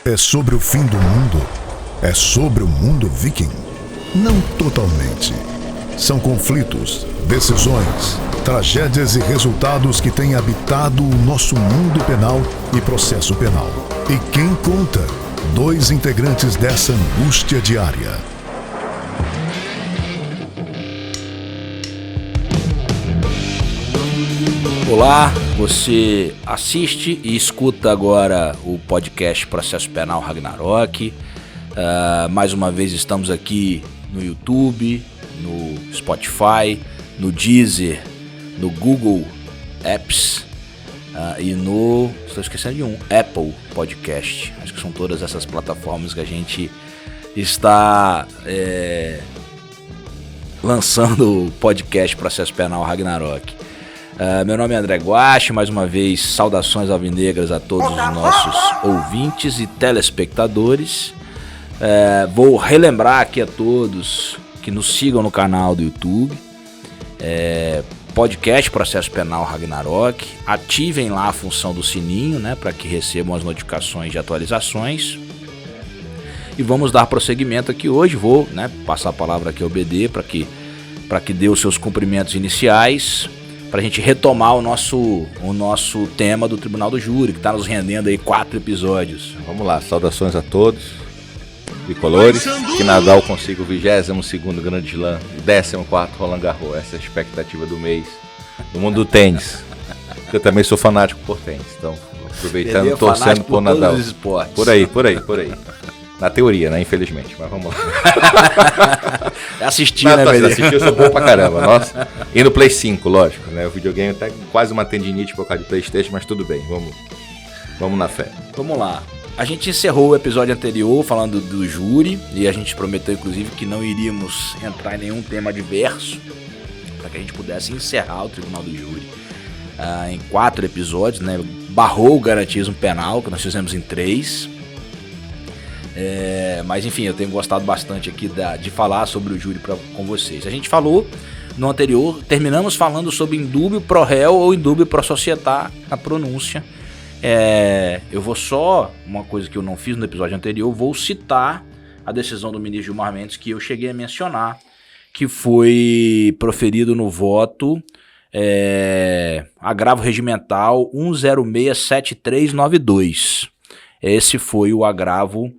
É sobre o fim do mundo? É sobre o mundo viking? Não totalmente. São conflitos, decisões, tragédias e resultados que têm habitado o nosso mundo penal e processo penal. E quem conta? 2 integrantes dessa angústia diária. Olá, você assiste e escuta agora o podcast Processo Penal Ragnarok. Mais uma vez estamos aqui no YouTube, no Spotify, no Deezer, no Google Apps e no, estou esquecendo de um, Apple Podcast. Acho que são todas essas plataformas que a gente está lançando o podcast Processo Penal Ragnarok. Meu nome é André Guache, mais uma vez saudações alvinegras a todos os nossos ouvintes e telespectadores. Vou relembrar aqui a todos que nos sigam no canal do YouTube, podcast Processo Penal Ragnarok, ativem lá a função do sininho, né, para que recebam as notificações de atualizações. E vamos dar prosseguimento aqui hoje. Vou, né, passar a palavra aqui ao BD para que dê os seus cumprimentos iniciais, para a gente retomar o nosso tema do Tribunal do Júri, que está nos rendendo aí 4 episódios. Vamos lá, saudações a todos, bicolores, que Nadal consiga o 22º Grande Slam, 14º Roland Garros, essa é a expectativa do mês, no mundo do tênis, eu também sou fanático por tênis, então aproveitando, torcendo por Nadal, por aí, na teoria, né, infelizmente, mas vamos lá. Assistir, né, velho? Assistir, eu sou bom pra caramba, nossa, e no Play 5, lógico, né, o videogame até quase uma tendinite por causa de PlayStation, mas tudo bem, vamos na fé. Vamos lá. A gente encerrou o episódio anterior falando do júri e a gente prometeu inclusive que não iríamos entrar em nenhum tema adverso para que a gente pudesse encerrar o Tribunal do Júri em 4 episódios, né? Barrou o garantismo penal, que nós fizemos em 3. Mas enfim, eu tenho gostado bastante aqui de falar sobre o júri com vocês. A gente falou no anterior, terminamos falando sobre indúbio pro réu ou indúbio pro societá na pronúncia. Eu vou só, uma coisa que eu não fiz no episódio anterior, vou citar a decisão do ministro Gilmar Mendes que eu cheguei a mencionar, que foi proferido no voto agravo regimental 1067392. Esse foi o agravo,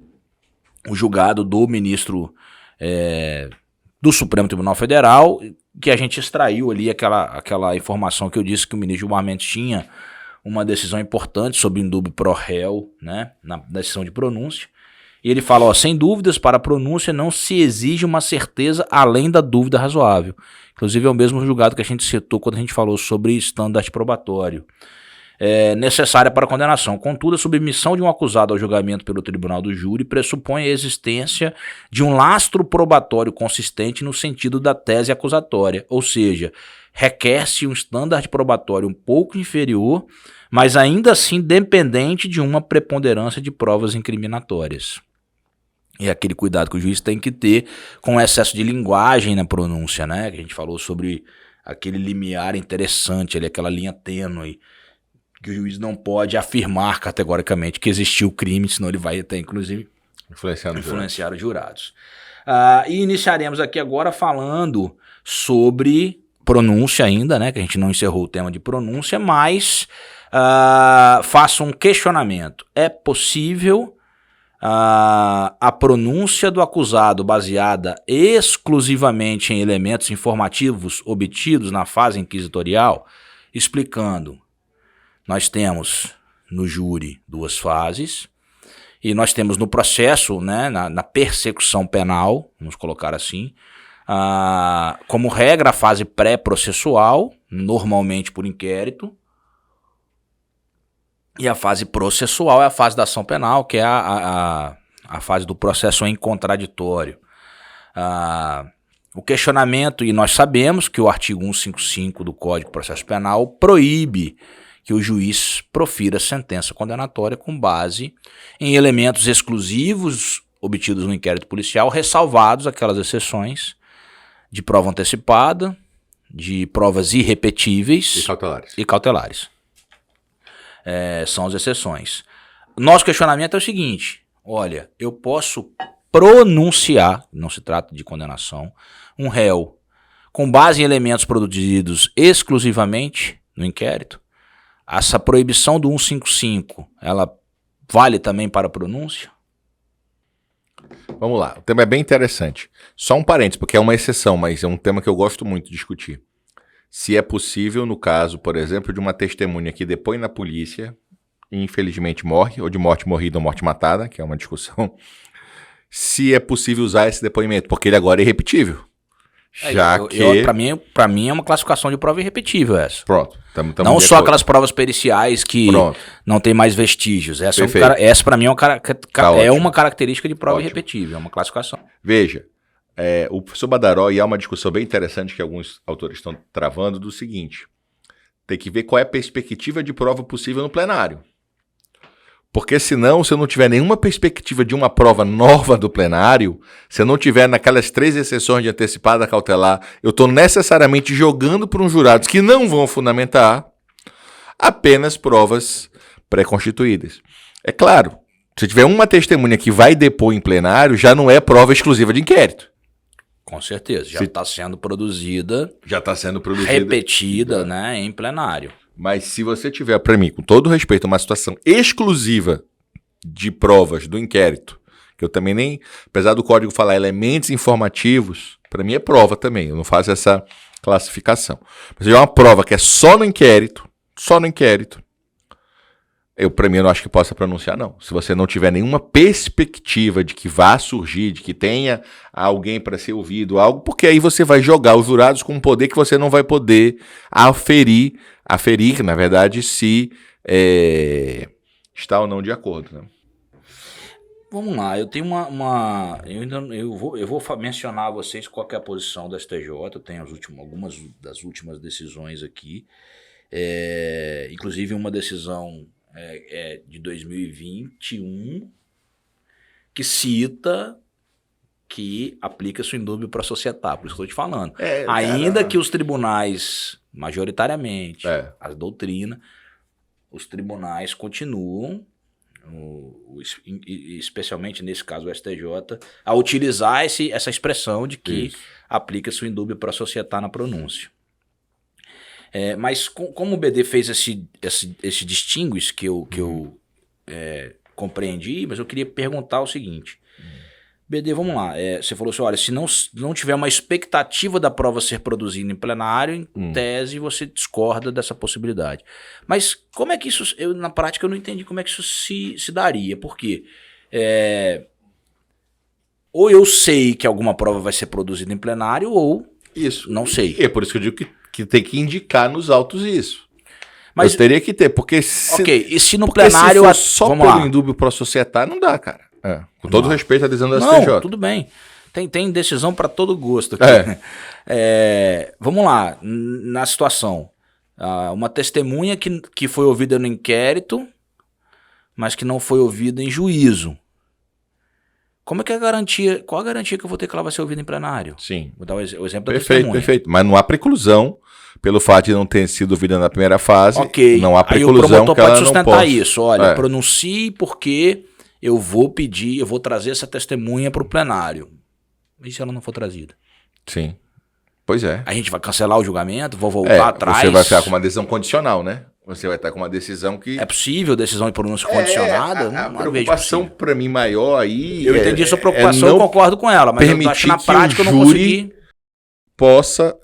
o julgado do ministro do Supremo Tribunal Federal, que a gente extraiu ali aquela informação que eu disse que o ministro Gilmar Mendes tinha uma decisão importante sobre indúbio pro réu, né, na decisão de pronúncia. E ele fala, sem dúvidas, para a pronúncia não se exige uma certeza além da dúvida razoável. Inclusive é o mesmo julgado que a gente citou quando a gente falou sobre estandarte probatório. Necessária para a condenação. Contudo, a submissão de um acusado ao julgamento pelo Tribunal do Júri pressupõe a existência de um lastro probatório consistente no sentido da tese acusatória, ou seja, requer-se um estandarte probatório um pouco inferior, mas ainda assim dependente de uma preponderância de provas incriminatórias. E aquele cuidado que o juiz tem que ter com o excesso de linguagem na pronúncia, né? Que a gente falou sobre aquele limiar interessante ali, aquela linha tênue, que o juiz não pode afirmar categoricamente que existiu crime, senão ele vai até, inclusive, influenciar os jurados. E iniciaremos aqui agora falando sobre pronúncia ainda, né? Que a gente não encerrou o tema de pronúncia, mas faço um questionamento. É possível a pronúncia do acusado baseada exclusivamente em elementos informativos obtidos na fase inquisitorial? Explicando. Nós temos no júri 2 fases e nós temos no processo, né, na persecução penal, vamos colocar assim, como regra a fase pré-processual, normalmente por inquérito, e a fase processual é a fase da ação penal, que é a fase do processo em contraditório. O questionamento, e nós sabemos que o artigo 155 do Código de Processo Penal proíbe que o juiz profira sentença condenatória com base em elementos exclusivos obtidos no inquérito policial, ressalvados aquelas exceções de prova antecipada, de provas irrepetíveis e cautelares. São as exceções. Nosso questionamento é o seguinte: olha, eu posso pronunciar, não se trata de condenação, um réu com base em elementos produzidos exclusivamente no inquérito. Essa proibição do 155, ela vale também para a pronúncia? Vamos lá, o tema é bem interessante. Só um parênteses, porque é uma exceção, mas é um tema que eu gosto muito de discutir. Se é possível, no caso, por exemplo, de uma testemunha que depõe na polícia e infelizmente morre, ou de morte morrida ou morte matada, que é uma discussão, se é possível usar esse depoimento, porque ele agora é irrepetível. Pra mim é uma classificação de prova irrepetível essa. Pronto. Não só aquelas provas periciais que não tem mais vestígios. Essa pra mim é uma característica de prova irrepetível, é uma classificação. Veja, o professor Badaró, e há uma discussão bem interessante que alguns autores estão travando, do seguinte: tem que ver qual é a perspectiva de prova possível no plenário. Porque senão, se eu não tiver nenhuma perspectiva de uma prova nova do plenário, se eu não tiver naquelas 3 exceções de antecipada cautelar, eu estou necessariamente jogando para uns jurados que não vão fundamentar apenas provas pré-constituídas. É claro, se tiver uma testemunha que vai depor em plenário, já não é prova exclusiva de inquérito. Com certeza, já está sendo produzida. Já está sendo produzida. Repetida, né, em plenário. Mas se você tiver, para mim, com todo respeito, uma situação exclusiva de provas do inquérito, que eu também nem, apesar do código falar elementos informativos, para mim é prova também, eu não faço essa classificação. Mas se é uma prova que é só no inquérito, para mim eu não acho que possa pronunciar, não. Se você não tiver nenhuma perspectiva de que vá surgir, de que tenha alguém para ser ouvido, algo, porque aí você vai jogar os jurados com um poder que você não vai poder aferir, que na verdade se está ou não de acordo, né? Vamos lá, eu tenho eu vou mencionar a vocês qual que é a posição da STJ. Eu tenho algumas das últimas decisões aqui, inclusive uma decisão de 2021 que cita que aplica-se o indúbio para societar, por isso que eu estou te falando. Ainda que os tribunais, majoritariamente, as doutrinas, os tribunais continuam, especialmente nesse caso o STJ, a utilizar essa expressão de que aplica-se o indúbio para societar na pronúncia. Mas como o BD fez esse distinguish que eu compreendi, mas eu queria perguntar o seguinte. BD, vamos lá. Você falou assim, olha, se não tiver uma expectativa da prova ser produzida em plenário, em tese você discorda dessa possibilidade. Mas como é que isso, na prática eu não entendi como é que isso se daria, porque ou eu sei que alguma prova vai ser produzida em plenário, ou não sei. É por isso que eu digo que tem que indicar nos autos isso. Mas eu teria que ter, porque e se no plenário... Se for só pelo indúbio pro societar, não dá, cara. Com todo respeito à decisão da STJ. Não, tudo bem. Tem decisão para todo gosto aqui. Vamos lá, na situação. Uma testemunha que foi ouvida no inquérito, mas que não foi ouvida em juízo. Como é que é a garantia? Qual a garantia que eu vou ter que ela vai ser ouvida em plenário? Sim. Vou dar o exemplo da testemunha. Perfeito. Mas não há preclusão pelo fato de não ter sido ouvida na primeira fase. Ok. Não há preclusão. Aí o promotor que ela pode sustentar não possa. isso. Olha, pronuncie porque eu vou trazer essa testemunha para o plenário. E se ela não for trazida? Sim. Pois é. A gente vai cancelar o julgamento, vou voltar atrás. Você vai ficar com uma decisão condicional, né? Você vai estar com uma decisão que... É possível decisão de pronúncia condicionada? A preocupação para mim maior aí... Eu entendi sua preocupação, eu concordo com ela, mas eu acho que na prática eu não consegui... possa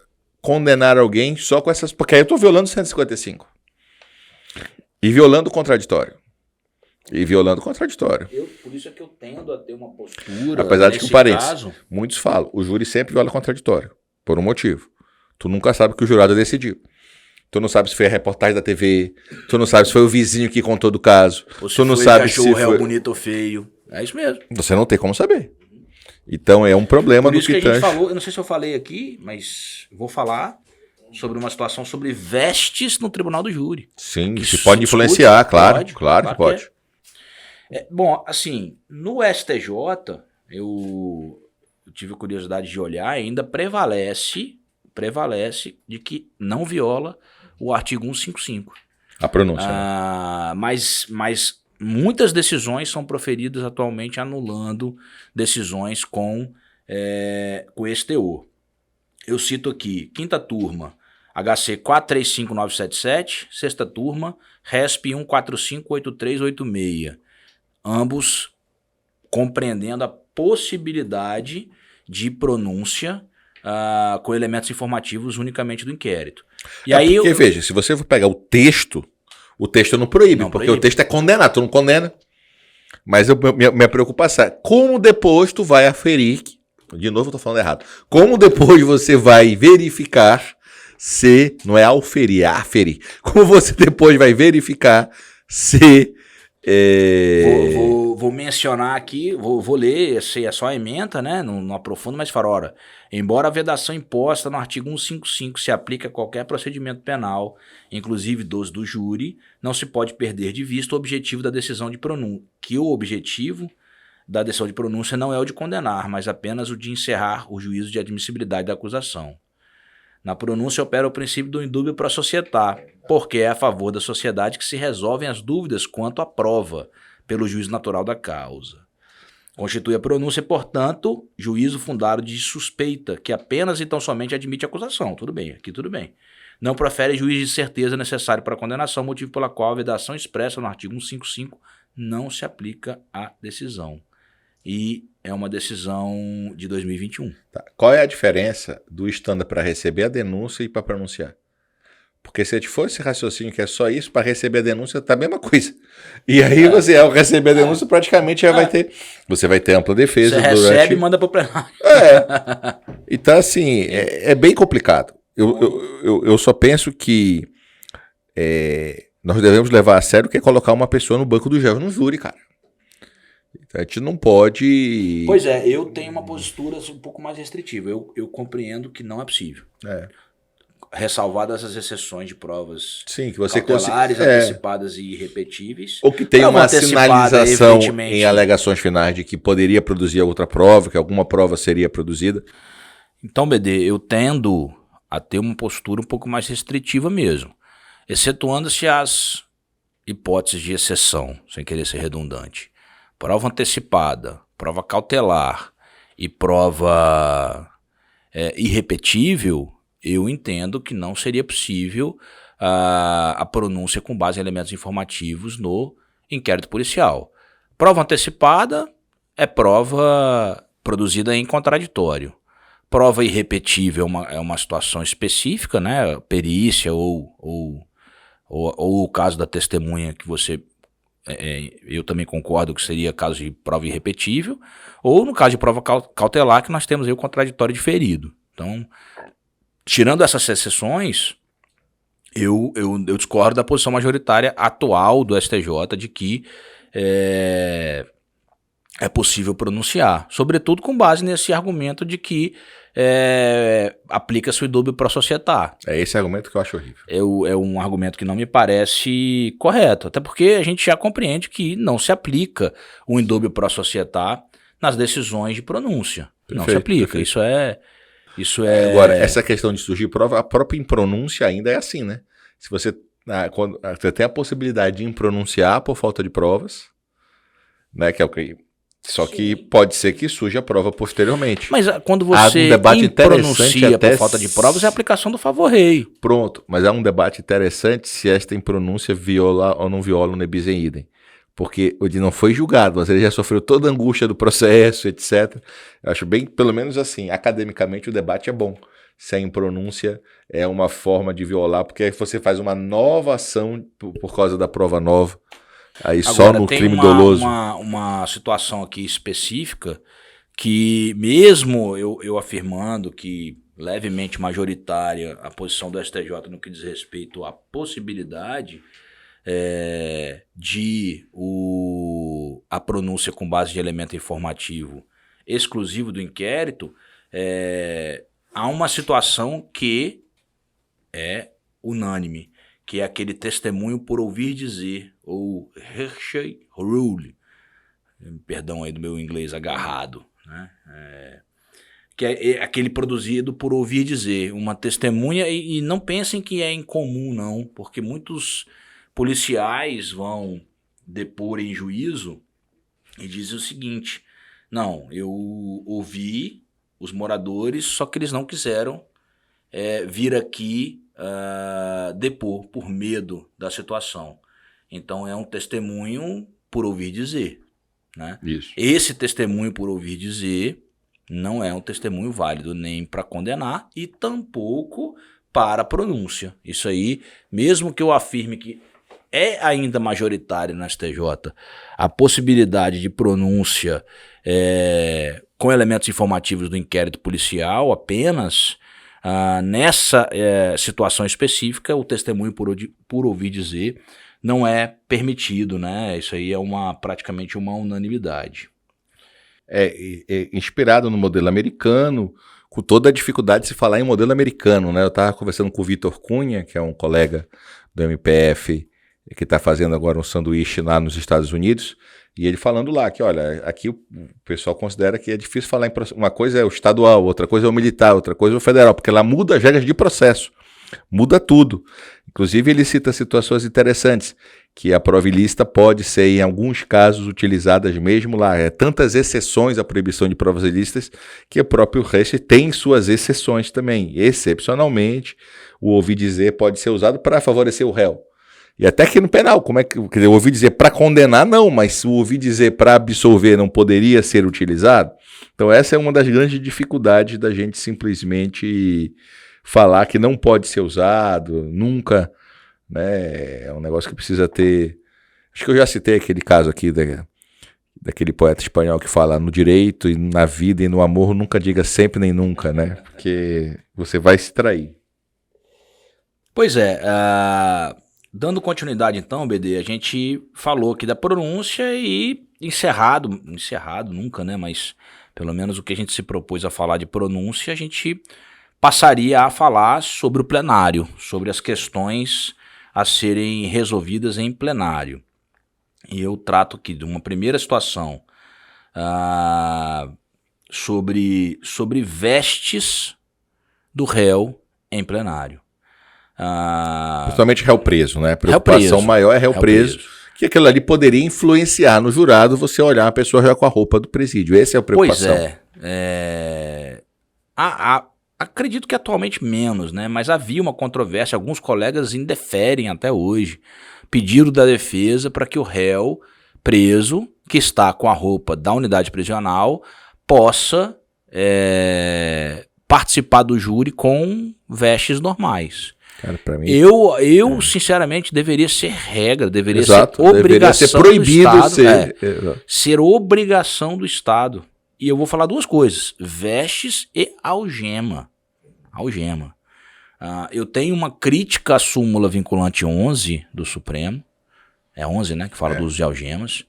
condenar alguém só com essas... Porque aí eu estou violando 155. E violando o contraditório. Por isso é que eu tendo a ter uma postura... Apesar de que, muitos falam, o júri sempre viola contraditório, por um motivo. Tu nunca sabe o que o jurado decidiu. Tu não sabe se foi a reportagem da TV, tu não sabe se foi o vizinho que contou do caso, tu não sabe se foi... o bonito ou feio. É isso mesmo. Você não tem como saber. Então é um problema do que a gente falou, eu não sei se eu falei aqui, mas vou falar sobre uma situação sobre vestes no tribunal do júri. Sim, que pode influenciar, claro que pode. Bom, assim, no STJ, eu tive curiosidade de olhar, ainda prevalece de que não viola o artigo 155. A pronúncia. Mas muitas decisões são proferidas atualmente anulando decisões com esse teor. Eu cito aqui, quinta turma, HC 435977, sexta turma, RESP 1458386, ambos compreendendo a possibilidade de pronúncia com elementos informativos unicamente do inquérito. E aí porque, veja, se você for pegar o texto não proíbe, porque o texto é condenado, tu não condena. Mas minha preocupação é como depois tu vai aferir, de novo eu tô falando errado, como depois você vai verificar se, não é aferir, como você depois vai verificar se... Vou mencionar aqui, vou ler, é só a ementa, né? Não aprofundo, mas fala, ora, embora a vedação imposta no artigo 155 se aplique a qualquer procedimento penal, inclusive dos do júri, não se pode perder de vista o objetivo da decisão de pronúncia, que o objetivo da decisão de pronúncia não é o de condenar, mas apenas o de encerrar o juízo de admissibilidade da acusação. Na pronúncia opera o princípio do indúbio pro societá, porque é a favor da sociedade que se resolvem as dúvidas quanto à prova, pelo juízo natural da causa. Constitui a pronúncia, portanto, juízo fundado de suspeita, que apenas e tão somente admite a acusação. Tudo bem, aqui tudo bem. Não profere juízo de certeza necessário para a condenação, motivo pela qual a vedação expressa no artigo 155 não se aplica à decisão. E é uma decisão de 2021. Tá. Qual é a diferença do estándar para receber a denúncia e para pronunciar? Porque se a gente for esse raciocínio que é só isso, para receber a denúncia tá a mesma coisa. E aí você, ao receber a denúncia, praticamente já vai ter... Você vai ter ampla defesa. Você recebe e manda para o plenário. Então, assim, é bem complicado. Eu só penso que nós devemos levar a sério o que é colocar uma pessoa no banco do réu no júri, cara. A gente não pode... Pois é, eu tenho uma postura assim, um pouco mais restritiva. Eu compreendo que não é possível. Ressalvadas as exceções de provas que você cautelares, antecipadas e irrepetíveis. Ou que tem uma sinalização em alegações finais de que poderia produzir outra prova, que alguma prova seria produzida. Então, BD, eu tendo a ter uma postura um pouco mais restritiva mesmo. Excetuando-se as hipóteses de exceção, sem querer ser redundante. Prova antecipada, prova cautelar e prova irrepetível, eu entendo que não seria possível a pronúncia com base em elementos informativos no inquérito policial. Prova antecipada é prova produzida em contraditório. Prova irrepetível é uma situação específica, né? Perícia ou o caso da testemunha que você... eu também concordo que seria caso de prova irrepetível, ou no caso de prova cautelar, que nós temos aí o contraditório diferido. Então, tirando essas exceções, eu discordo da posição majoritária atual do STJ de que é possível pronunciar, sobretudo com base nesse argumento de que aplica-se o indúbio pro societá. É esse argumento que eu acho horrível. É um argumento que não me parece correto, até porque a gente já compreende que não se aplica o indúbio pro societá nas decisões de pronúncia. Não se aplica, perfeito. Isso é... Agora, essa questão de surgir prova, a própria impronúncia ainda é assim, né? Se você tem a possibilidade de impronunciar por falta de provas, né, que é o que... Só que pode ser que surja a prova posteriormente. Mas quando você impronuncia por falta de provas, é a aplicação do favor rei. Pronto, mas há um debate interessante se esta impronúncia viola ou não viola o ne bis in idem. Porque ele não foi julgado, mas ele já sofreu toda a angústia do processo, etc. Eu acho bem, pelo menos assim, academicamente o debate é bom. Se a impronúncia é uma forma de violar, porque aí você faz uma nova ação por causa da prova nova. Aí agora, só no crime doloso. Uma situação aqui específica que mesmo eu afirmando que levemente majoritária a posição do STJ no que diz respeito à possibilidade de a pronúncia com base de elemento informativo exclusivo do inquérito, há uma situação que é unânime, que é aquele testemunho por ouvir dizer, ou hearsay rule, perdão aí do meu inglês agarrado, né? Que é aquele produzido por ouvir dizer, uma testemunha, e não pensem que é incomum não, porque muitos policiais vão depor em juízo e dizer o seguinte: não, eu ouvi os moradores, só que eles não quiseram vir aqui depor por medo da situação. Então é um testemunho por ouvir dizer, né? Isso. Esse testemunho por ouvir dizer não é um testemunho válido nem para condenar e tampouco para pronúncia. Isso aí, mesmo que eu afirme que é ainda majoritário no STJ a possibilidade de pronúncia com elementos informativos do inquérito policial apenas, nessa situação específica, o testemunho por ouvir dizer não é permitido, né? Isso aí é praticamente uma unanimidade. Inspirado no modelo americano, com toda a dificuldade de se falar em modelo americano, né? Eu estava conversando com o Vitor Cunha, que é um colega do MPF, que está fazendo agora um sanduíche lá nos Estados Unidos, e ele falando lá que, olha, aqui o pessoal considera que é difícil falar em processo. Uma coisa é o estadual, outra coisa é o militar, outra coisa é o federal, porque lá muda as regras de processo, muda tudo. Inclusive ele cita situações interessantes, que a prova ilícita pode ser, em alguns casos, utilizadas mesmo lá. Tantas exceções à proibição de provas ilícitas que o próprio Recht tem suas exceções também. Excepcionalmente, o ouvir dizer pode ser usado para favorecer o réu. E até que no penal, como é que eu ouvi dizer para condenar, não, mas se o ouvir dizer para absolver não poderia ser utilizado? Então essa é uma das grandes dificuldades da gente simplesmente falar que não pode ser usado, nunca, né? É um negócio que precisa ter... Acho que eu já citei aquele caso aqui daquele poeta espanhol que fala: no direito e na vida e no amor nunca diga sempre nem nunca, né? Porque você vai se trair. Pois é, dando continuidade então, BD, a gente falou aqui da pronúncia e encerrado nunca, né? Mas pelo menos o que a gente se propôs a falar de pronúncia, a gente passaria a falar sobre o plenário, sobre as questões a serem resolvidas em plenário. E eu trato aqui de uma primeira situação sobre vestes do réu em plenário. Principalmente réu preso, né? A preocupação maior é réu preso, que aquilo ali poderia influenciar no jurado você olhar a pessoa já com a roupa do presídio. Essa é a preocupação. Pois acredito que atualmente menos, né? Mas havia uma controvérsia, alguns colegas indeferem até hoje, pediram da defesa para que o réu preso, que está com a roupa da unidade prisional, possa participar do júri com vestes normais. Cara, pra mim, eu sinceramente, deveria ser regra, deveria exato, ser obrigação, deveria ser proibido do Estado, ser obrigação do Estado. E eu vou falar duas coisas: vestes e algema. Eu tenho uma crítica à súmula vinculante 11 do Supremo, é 11, né, que fala do uso de algemas,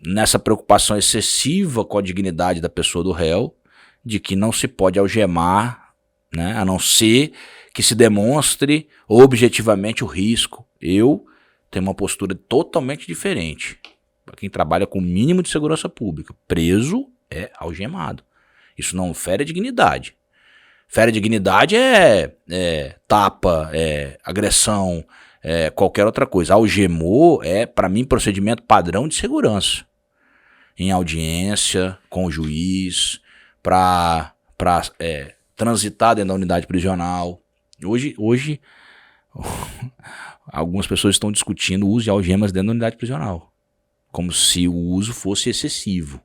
nessa preocupação excessiva com a dignidade da pessoa do réu, de que não se pode algemar, né, a não ser que se demonstre objetivamente o risco. Eu tenho uma postura totalmente diferente. Para quem trabalha com o mínimo de segurança pública, preso é algemado. Isso não fere a dignidade. Fere a dignidade tapa, agressão, qualquer outra coisa. Algemou para mim, procedimento padrão de segurança. Em audiência, com o juiz, para transitar dentro da unidade prisional. Hoje algumas pessoas estão discutindo o uso de algemas dentro da unidade prisional, como se o uso fosse excessivo.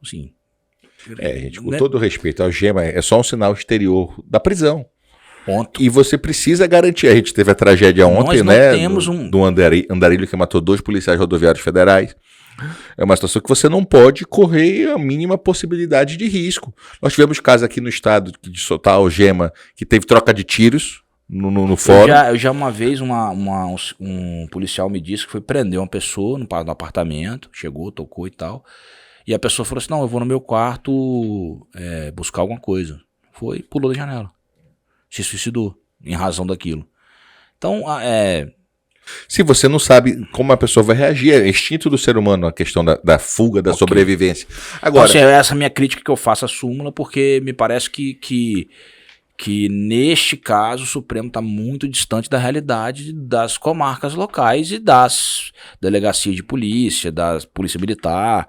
Assim, gente, com todo respeito, a algema é só um sinal exterior da prisão. Ponto. E você precisa garantir. A gente teve a tragédia ontem, né? Do andarilho que matou 2 policiais rodoviários federais. É uma situação que você não pode correr a mínima possibilidade de risco. Nós tivemos casos aqui no estado de soltar a algema que teve troca de tiros no fórum. Eu já uma vez um policial me disse que foi prender uma pessoa no apartamento, chegou, tocou e tal, e a pessoa falou assim: não, eu vou no meu quarto buscar alguma coisa. Foi, pulou da janela, se suicidou em razão daquilo. Então, se você não sabe como a pessoa vai reagir, é instinto do ser humano a questão da fuga, da sobrevivência. Agora, essa é a minha crítica que eu faço à súmula, porque me parece que que neste caso o Supremo está muito distante da realidade das comarcas locais e das delegacias de polícia, da polícia militar.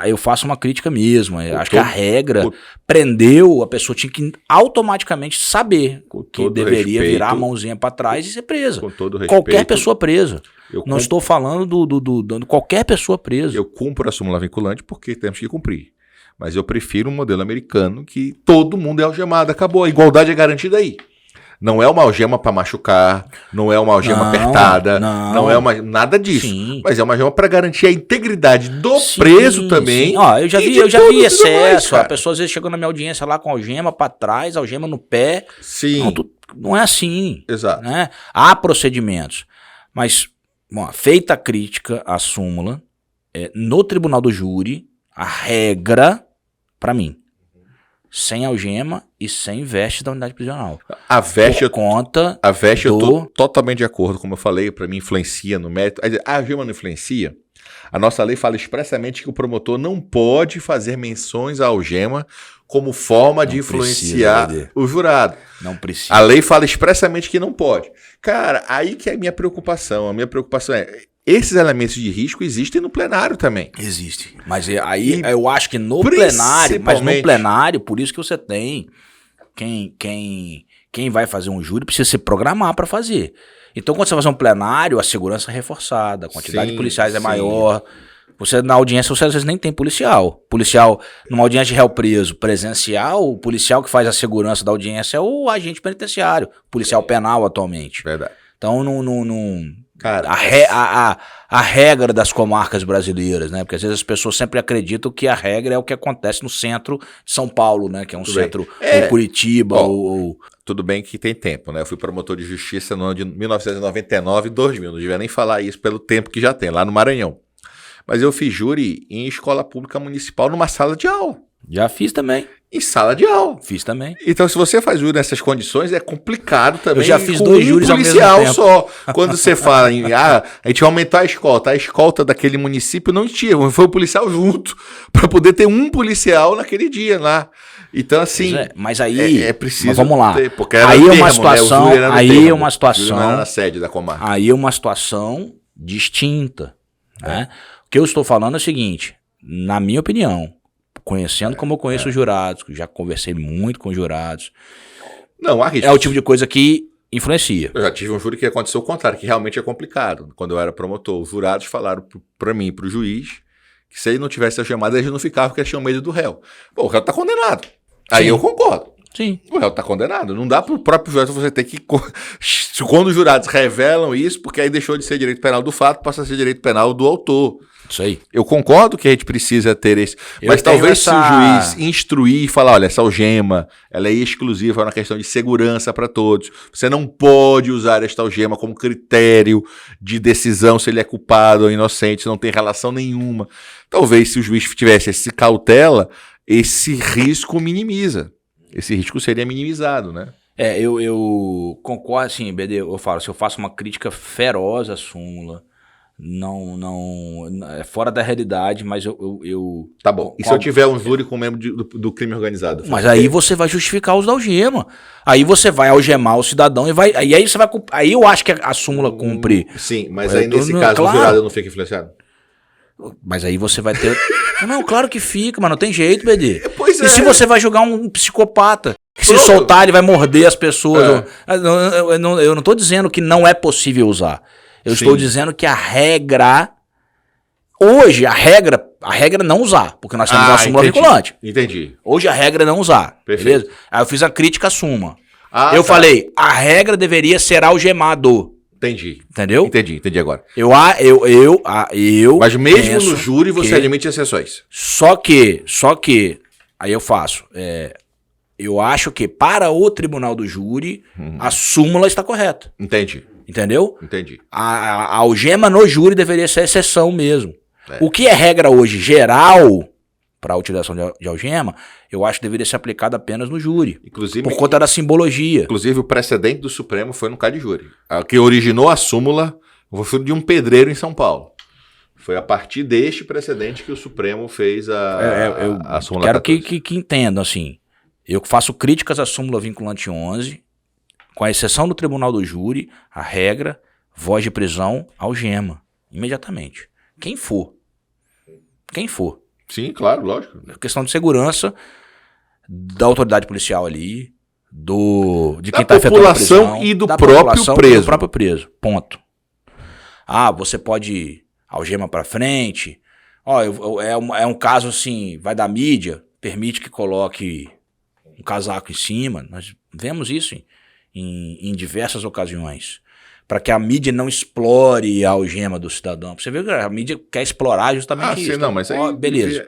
Eu faço uma crítica mesmo. Acho que a regra prendeu, a pessoa tinha que automaticamente saber que deveria virar a mãozinha para trás e ser presa. Com todo respeito, qualquer pessoa presa. Não estou falando do qualquer pessoa presa. Eu cumpro a súmula vinculante porque temos que cumprir. Mas eu prefiro um modelo americano que todo mundo é algemado. Acabou. A igualdade é garantida aí. Não é uma algema para machucar, não é uma algema apertada, não é nada disso. Sim. Mas é uma algema para garantir a integridade do preso também. Ó, eu já vi excesso. A pessoa às vezes chegou na minha audiência lá com algema para trás, algema no pé. Sim. Não é assim. Exato. Né? Há procedimentos. Mas, feita a crítica à súmula, no tribunal do júri, a regra, para mim, sem algema e sem veste da unidade prisional. A veste, eu tô totalmente de acordo, como eu falei, para mim influencia no mérito. A algema não influencia. A nossa lei fala expressamente que o promotor não pode fazer menções à algema como forma de influenciar o jurado. Não precisa. A lei fala expressamente que não pode. Cara, aí que é a minha preocupação. A minha preocupação esses elementos de risco existem no plenário também. Existe. Mas aí eu acho que no plenário, por isso que você tem quem vai fazer um júri precisa se programar para fazer. Então, quando você vai fazer um plenário, a segurança é reforçada, a quantidade de policiais é maior. Você, na audiência, você às vezes nem tem policial. Policial, numa audiência de réu preso presencial, o policial que faz a segurança da audiência é o agente penitenciário, policial penal atualmente. Verdade. Então, cara, a regra das comarcas brasileiras, né? Porque às vezes as pessoas sempre acreditam que a regra é o que acontece no centro de São Paulo, né? Que é um centro, ou Curitiba, ou... Tudo bem que tem tempo, né? Eu fui promotor de justiça no ano de 1999 e 2000. Não devia nem falar isso pelo tempo que já tem, lá no Maranhão. Mas eu fiz júri em escola pública municipal numa sala de aula. Já fiz também. Em sala de aula. Fiz também. Então, se você faz júri nessas condições, é complicado também. Eu já fiz 2 júris ao mesmo tempo. Só. Quando você fala em, a gente vai aumentar a escolta daquele município não tinha, foi o policial junto, para poder ter um policial naquele dia lá. Então, assim, mas aí é preciso. Mas vamos lá. Ter, aí é uma situação, aí na sede da comarca. Aí é uma situação distinta, né? O que eu estou falando é o seguinte, na minha opinião, conhecendo como eu conheço os jurados, que já conversei muito com os jurados. Não, há risco. É o tipo de coisa que influencia. Eu já tive um júri que aconteceu o contrário, que realmente é complicado. Quando eu era promotor, os jurados falaram para mim e para o juiz que se ele não tivesse a chamada, eles não ficavam porque eles tinham medo do réu. Pô, o réu tá condenado. Aí eu concordo. Sim. O réu tá condenado. Não dá pro próprio jurado você ter que... Quando os jurados revelam isso, porque aí deixou de ser direito penal do fato, passa a ser direito penal do autor. Isso aí. Eu concordo que a gente precisa ter esse... Mas talvez se o juiz instruir e falar, olha, essa algema, ela é exclusiva, é uma questão de segurança para todos. Você não pode usar esta algema como critério de decisão se ele é culpado ou inocente, não tem relação nenhuma. Talvez se o juiz tivesse esse cautela, esse risco minimiza. Esse risco seria minimizado, né? Eu concordo, assim, BD, eu falo, se eu faço uma crítica feroz à súmula, não é fora da realidade, mas eu tá bom. E se eu tiver um júri com membro do crime organizado? Mas aí você vai justificar o uso da algema. Aí você vai algemar o cidadão e vai. Aí você vai. Aí eu acho que a súmula cumpre. Sim, mas aí nesse caso claro, o jurado não fica influenciado? Mas aí você vai ter. Não, claro que fica, mas não tem jeito, BD. Pois é. E se você vai julgar um psicopata? Que se soltar, ele vai morder as pessoas. Eu não estou dizendo que não é possível usar. Eu estou dizendo que a regra... Hoje, a regra é não usar, porque nós temos uma súmula vinculante. Entendi. Hoje a regra é não usar. Perfeito. Beleza? Aí eu fiz a crítica à súmula. Falei, a regra deveria ser algemado. Entendi. Entendeu? Entendi agora. Mas mesmo no júri você admite exceções. Só que, aí eu faço... Eu acho que para o tribunal do júri, a súmula está correta. Entendi. Entendeu? Entendi. A algema no júri deveria ser exceção mesmo. O que é regra hoje geral para a utilização de algema, eu acho que deveria ser aplicado apenas no júri. Inclusive, por conta da simbologia. Inclusive, o precedente do Supremo foi no caso de júri. O que originou a súmula foi de um pedreiro em São Paulo. Foi a partir deste precedente que o Supremo fez a súmula. Quero que entendam, assim. Eu faço críticas à súmula vinculante 11, com a exceção do tribunal do júri, a regra, voz de prisão, algema, imediatamente. Quem for. Sim, claro, lógico. Questão de segurança da autoridade policial ali, de quem Da está efetuando a população prisão, e do da próprio população preso. e do próprio preso. Ponto. Você pode algema para frente. É um caso assim, vai da mídia, permite que coloque um casaco em cima. Nós vemos isso em diversas ocasiões. Para que a mídia não explore a algema do cidadão. Você vê que a mídia quer explorar justamente isso. Não, mas aí... Beleza.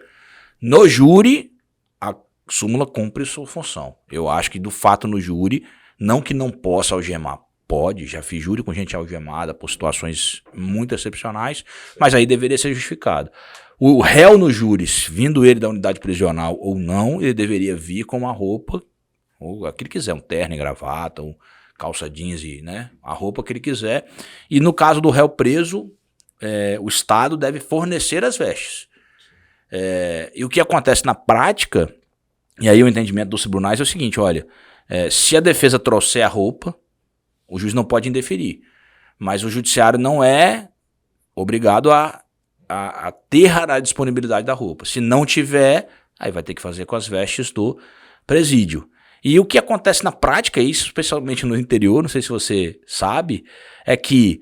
No júri, a súmula cumpre sua função. Eu acho que do fato no júri, não que não possa algemar. Pode, já fiz júri com gente algemada por situações muito excepcionais, mas aí deveria ser justificado. O réu no júri, vindo ele da unidade prisional ou não, ele deveria vir com uma roupa, ou aquilo que quiser, um terno e gravata, ou calça jeans e, né, a roupa que ele quiser. E no caso do réu preso, o Estado deve fornecer as vestes. E o que acontece na prática, e aí o entendimento dos tribunais é o seguinte, olha, se a defesa trouxer a roupa, o juiz não pode indeferir, mas o judiciário não é obrigado a ter a disponibilidade da roupa. Se não tiver, aí vai ter que fazer com as vestes do presídio. E o que acontece na prática, isso especialmente no interior, não sei se você sabe, é que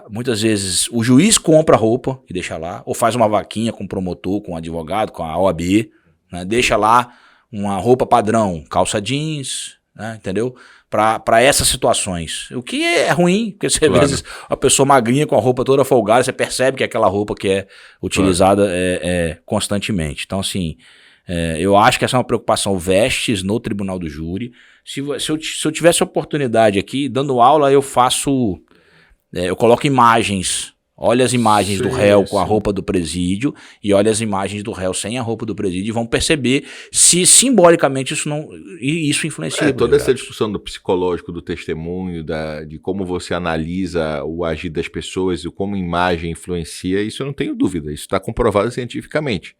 muitas vezes o juiz compra a roupa e deixa lá, ou faz uma vaquinha com o promotor, com o advogado, com a OAB, né, deixa lá uma roupa padrão, calça jeans, né, entendeu? Para essas situações. O que é ruim, porque às vezes a pessoa magrinha com a roupa toda folgada, você percebe que é aquela roupa que é utilizada constantemente. Então, assim, eu acho que essa é uma preocupação. Vestes no tribunal do júri. Se eu tivesse oportunidade aqui, dando aula, eu faço... eu coloco imagens. Olha as imagens do réu com a roupa do presídio e olha as imagens do réu sem a roupa do presídio e vão perceber se simbolicamente isso influencia. Toda essa discussão do psicológico, do testemunho, de como você analisa o agir das pessoas e como a imagem influencia, isso eu não tenho dúvida, isso está comprovado cientificamente.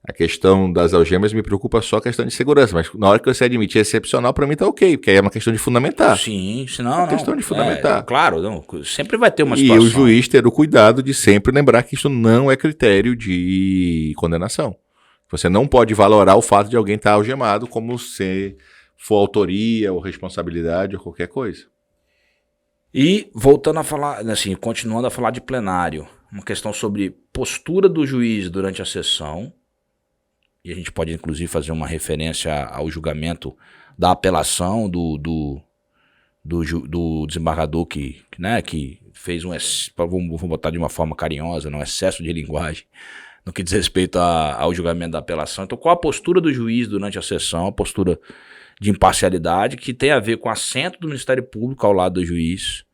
A questão das algemas me preocupa só a questão de segurança, mas na hora que você admite excepcional, para mim tá ok, porque aí é uma questão de fundamentar. Sim, senão não. Questão de fundamentar. Claro, sempre vai ter uma situação. E o juiz ter o cuidado de sempre lembrar que isso não é critério de condenação. Você não pode valorar o fato de alguém estar algemado como se for autoria ou responsabilidade ou qualquer coisa. E voltando a falar, assim, continuando a falar de plenário, uma questão sobre postura do juiz durante a sessão. E a gente pode, inclusive, fazer uma referência ao julgamento da apelação do desembargador que fez vamos botar de uma forma carinhosa, um excesso de linguagem, no que diz respeito ao julgamento da apelação. Então, qual a postura do juiz durante a sessão? A postura de imparcialidade, que tem a ver com o assento do Ministério Público ao lado do juiz,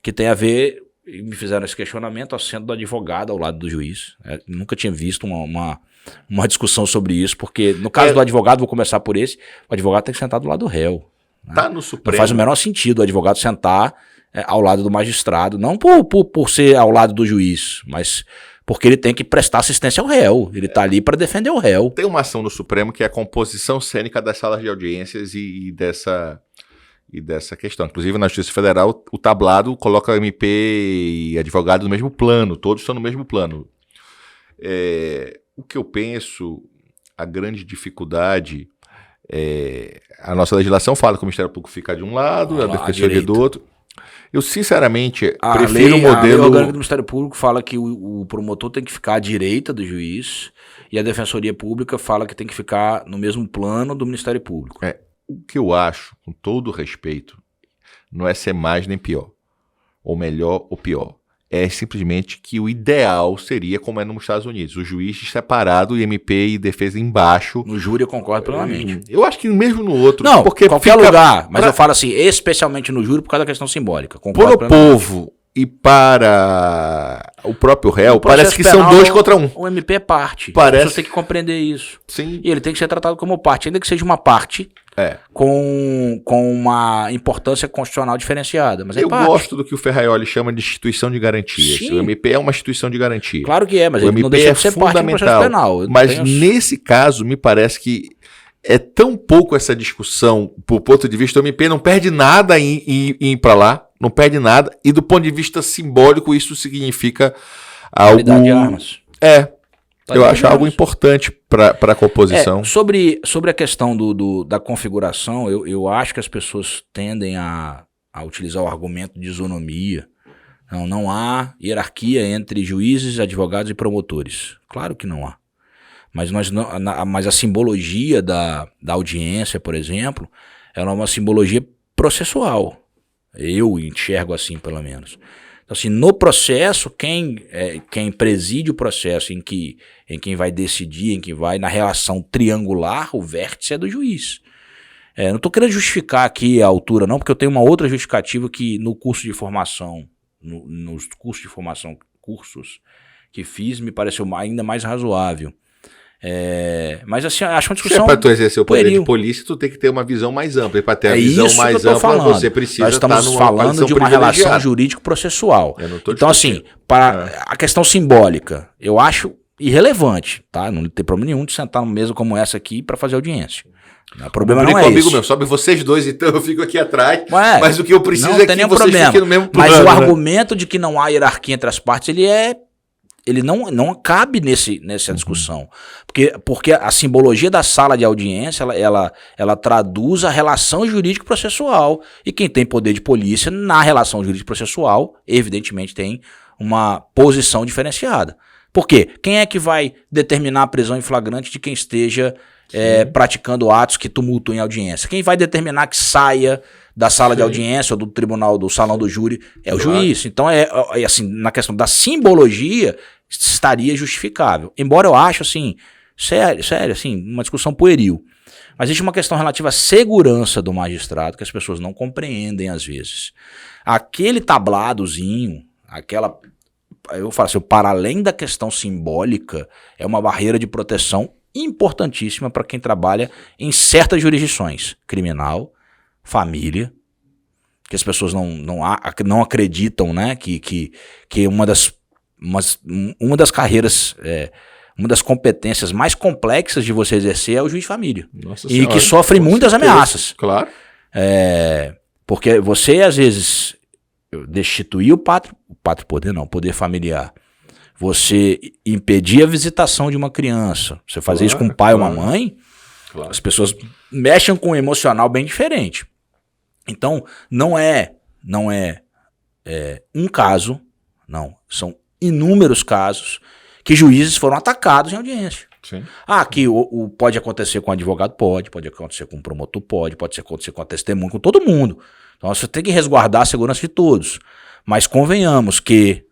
que tem a ver, me fizeram esse questionamento, assento do advogado ao lado do juiz. Nunca tinha visto uma discussão sobre isso, porque no caso do advogado, vou começar por esse, o advogado tem que sentar do lado do réu. Né? Tá no Supremo. Não faz o menor sentido o advogado sentar ao lado do magistrado, não por ser ao lado do juiz, mas porque ele tem que prestar assistência ao réu, ele tá ali para defender o réu. Tem uma ação no Supremo que é a composição cênica das salas de audiências e dessa questão. Inclusive, na Justiça Federal, o tablado coloca MP e advogado no mesmo plano, todos estão no mesmo plano. O que eu penso, a grande dificuldade, a nossa legislação fala que o Ministério Público fica de um lado, a Defensoria do outro. Eu, sinceramente, prefiro o modelo... A lei orgânica do Ministério Público fala que o promotor tem que ficar à direita do juiz e a Defensoria Pública fala que tem que ficar no mesmo plano do Ministério Público. O que eu acho, com todo respeito, não é ser mais nem pior, ou melhor ou pior. É simplesmente que o ideal seria como é nos Estados Unidos, o juiz separado, MP e defesa embaixo. No júri eu concordo plenamente. Eu acho que mesmo no outro... Não, porque qualquer lugar, mas eu falo assim, especialmente no júri por causa da questão simbólica. Para o povo e para o próprio réu, parece que são 2 contra 1. O MP é parte. Parece... Você tem que compreender isso. Sim. E ele tem que ser tratado como parte, ainda que seja uma parte com uma importância constitucional diferenciada. Mas eu gosto do que o Ferraioli chama de instituição de garantia. O MP é uma instituição de garantia. Claro que é, mas o ele MP não deixa de ser parte do processo penal. Mas nesse caso, me parece que é tão pouco essa discussão, por ponto de vista, o MP não perde nada em ir para lá, não perde nada, e do ponto de vista simbólico, isso significa algo... Qualidade de armas. Eu acho algo importante para a composição. Sobre a questão da configuração, eu acho que as pessoas tendem a utilizar o argumento de isonomia. Não há hierarquia entre juízes, advogados e promotores. Claro que não há. Mas a simbologia da audiência, por exemplo, ela é uma simbologia processual. Eu enxergo assim, pelo menos. Então, assim, no processo, quem preside o processo, em quem vai decidir, em quem vai na relação triangular, o vértice é do juiz. Não estou querendo justificar aqui a altura, não, porque eu tenho uma outra justificativa que no curso de formação, nos cursos de formação, que fiz, me pareceu ainda mais razoável. Mas assim, acho uma discussão. Para tu exercer o poder de polícia, tu tem que ter uma visão mais ampla. E para ter a visão mais ampla, você precisa estar numa Nós estamos falando de uma relação jurídico-processual. Então, assim, para a questão simbólica, eu acho irrelevante, tá? Não tem problema nenhum de sentar numa mesa como essa aqui para fazer audiência. O problema não é esse. Meu, sobe vocês dois, então eu fico aqui atrás. Mas o que eu preciso é que vocês fiquem no mesmo plano. Mas o argumento de que não há hierarquia entre as partes, ele não cabe nessa discussão. Porque a simbologia da sala de audiência, ela traduz a relação jurídico-processual. E quem tem poder de polícia na relação jurídico-processual, evidentemente tem uma posição diferenciada. Por quê? Quem é que vai determinar a prisão em flagrante de quem esteja praticando atos que tumultuem a audiência? Quem vai determinar que saia da sala de audiência ou do tribunal, do salão do júri, é o juiz. Então, assim, na questão da simbologia, estaria justificável. Embora eu acho, assim, sério, assim, uma discussão pueril. Mas existe uma questão relativa à segurança do magistrado que as pessoas não compreendem às vezes. Aquele tabladozinho, eu falo assim, para além da questão simbólica, é uma barreira de proteção importantíssima para quem trabalha em certas jurisdições, criminal, família, que as pessoas não acreditam, né, que uma das carreiras, uma das competências mais complexas de você exercer é o juiz de família. Nossa Senhora, que sofre muitas ameaças. Claro. Porque você, às vezes, destituir o poder familiar, você impedir a visitação de uma criança, você fazer isso com um pai ou uma mãe, as pessoas mexem com um emocional bem diferente. Então, não é um caso, não, são inúmeros casos que juízes foram atacados em audiência. Sim. Que pode acontecer com o advogado, pode acontecer com o promotor, pode acontecer com a testemunha, com todo mundo. Então, você tem que resguardar a segurança de todos. Mas convenhamos que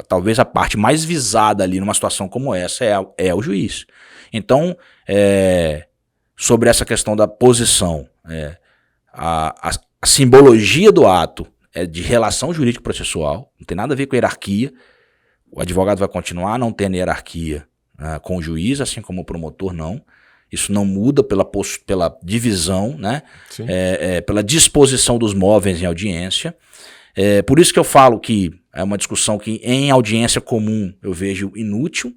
talvez a parte mais visada ali numa situação como essa é o juiz. Então, sobre essa questão da posição, a simbologia do ato é de relação jurídico-processual, não tem nada a ver com hierarquia. O advogado vai continuar não tendo hierarquia com o juiz, assim como o promotor não. Isso não muda pela divisão, né? Pela disposição dos móveis em audiência. Por isso que eu falo que é uma discussão que em audiência comum eu vejo inútil.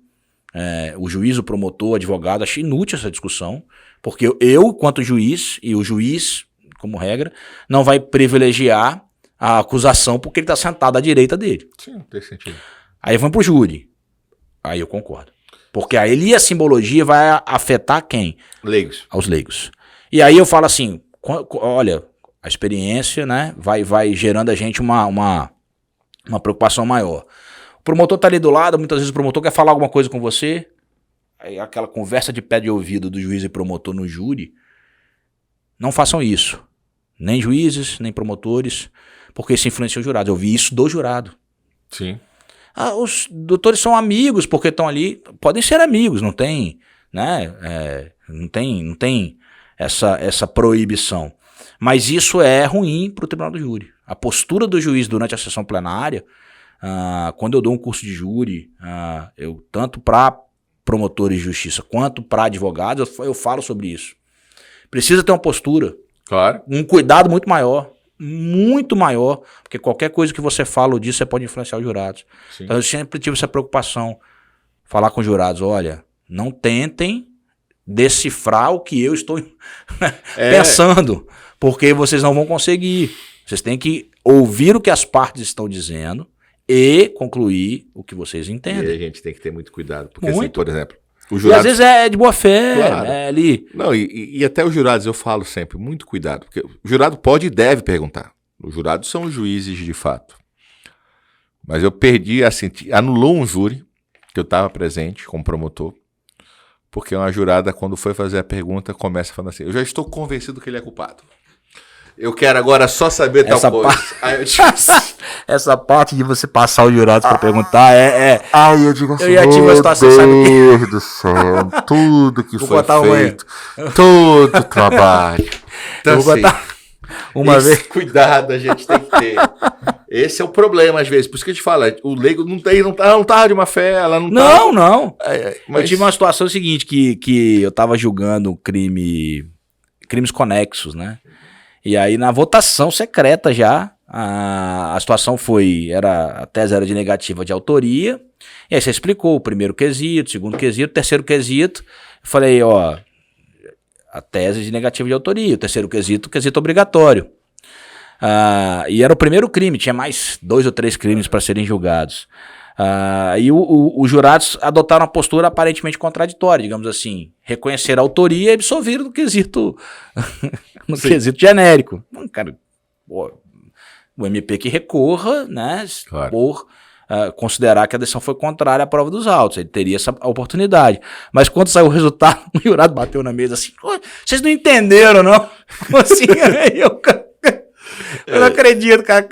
O juiz, o promotor, o advogado, acho inútil essa discussão, porque eu, quanto juiz, e o juiz, como regra, não vai privilegiar a acusação porque ele está sentado à direita dele. Sim, não tem sentido. Aí vamos pro júri. Aí eu concordo. Porque aí a simbologia vai afetar quem? Leigos. Aos leigos. E aí eu falo assim, olha, a experiência, né, vai gerando a gente uma preocupação maior. O promotor tá ali do lado, muitas vezes o promotor quer falar alguma coisa com você, aí aquela conversa de pé de ouvido do juiz e promotor no júri, não façam isso. Nem juízes, nem promotores, porque isso influencia os jurados. Eu vi isso do jurado. Sim. Os doutores são amigos porque estão ali, podem ser amigos, não tem, né? Não tem essa proibição. Mas isso é ruim para o tribunal do júri. A postura do juiz durante a sessão plenária, quando eu dou um curso de júri, eu tanto para promotores de justiça quanto para advogados, eu falo sobre isso. Precisa ter uma postura, claro, um cuidado muito maior, porque qualquer coisa que você fala ou diz, você pode influenciar os jurados. Sim. Então eu sempre tive essa preocupação, falar com os jurados, olha, não tentem decifrar o que eu estou pensando, porque vocês não vão conseguir. Vocês têm que ouvir o que as partes estão dizendo e concluir o que vocês entendem. E a gente tem que ter muito cuidado, porque assim, por exemplo, os E jurados... às vezes é de boa fé, Claro. ali. Não, e até os jurados eu falo sempre, muito cuidado, porque o jurado pode e deve perguntar. Os jurados são os juízes de fato. Mas eu perdi, assim, anulou um júri, que eu estava presente como promotor, porque uma jurada, quando foi fazer a pergunta, começa falando assim, eu já estou convencido que ele é culpado. Eu quero agora só saber tal coisa. Aí eu digo, Essa parte de você passar os jurados para perguntar Ai, eu digo assim, eu já tive uma situação, sabe o quê? Meu Deus do céu, tudo que Vou foi botar feito, todo o trabalho. Então, Eu vou assim, botar uma esse vez. cuidado a gente tem que ter. Esse é o problema, às vezes. Por isso que a gente fala, o leigo não tá de má fé, ela não tá... Não. Mas... Eu tive uma situação seguinte, que eu tava julgando crimes conexos, né? E aí na votação secreta já, a situação a tese era de negativa de autoria, e aí você explicou o primeiro quesito, o segundo quesito, o terceiro quesito, eu falei, ó, a tese de negativa de autoria, o terceiro quesito obrigatório. E era o primeiro crime, tinha mais 2 ou 3 crimes para serem julgados. E os jurados adotaram uma postura aparentemente contraditória, digamos assim, reconhecer a autoria e absolver no quesito quesito genérico. Cara, o MP que recorra, né, Claro. por considerar que a decisão foi contrária à prova dos autos, ele teria essa oportunidade. Mas quando saiu o resultado, o jurado bateu na mesa assim, vocês não entenderam, não? Assim, aí eu não acredito, cara.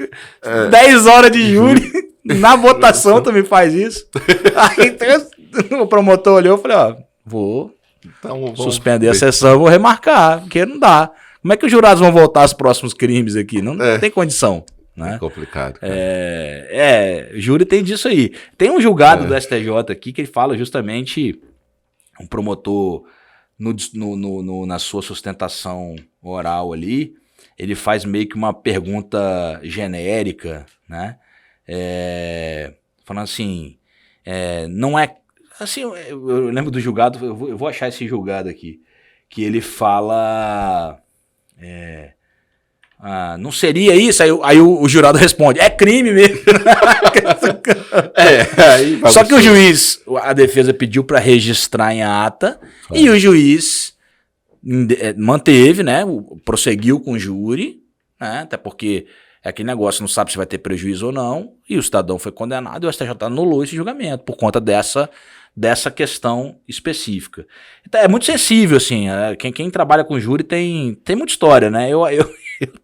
10 horas de júri, na votação tu me faz isso. Aí então, o promotor olhou e falei, vou Então, suspender a sessão, vou remarcar, porque não dá. Como é que os jurados vão voltar aos próximos crimes aqui? Não tem condição. Né? É complicado. Cara. Júri tem disso aí. Tem um julgado do STJ aqui que ele fala justamente um promotor na sua sustentação oral ali, ele faz meio que uma pergunta genérica, né? Falando assim, não é... Assim, eu lembro do julgado, eu vou achar esse julgado aqui, que ele fala... não seria isso? Aí o jurado responde, é crime mesmo. Só que o juiz, a defesa pediu para registrar em ata, e o juiz manteve, né, prosseguiu com o júri, né, até porque é aquele negócio, não sabe se vai ter prejuízo ou não, e o cidadão foi condenado e o STJ anulou esse julgamento por conta dessa questão específica. Então, é muito sensível, assim, quem trabalha com júri tem muita história, né, eu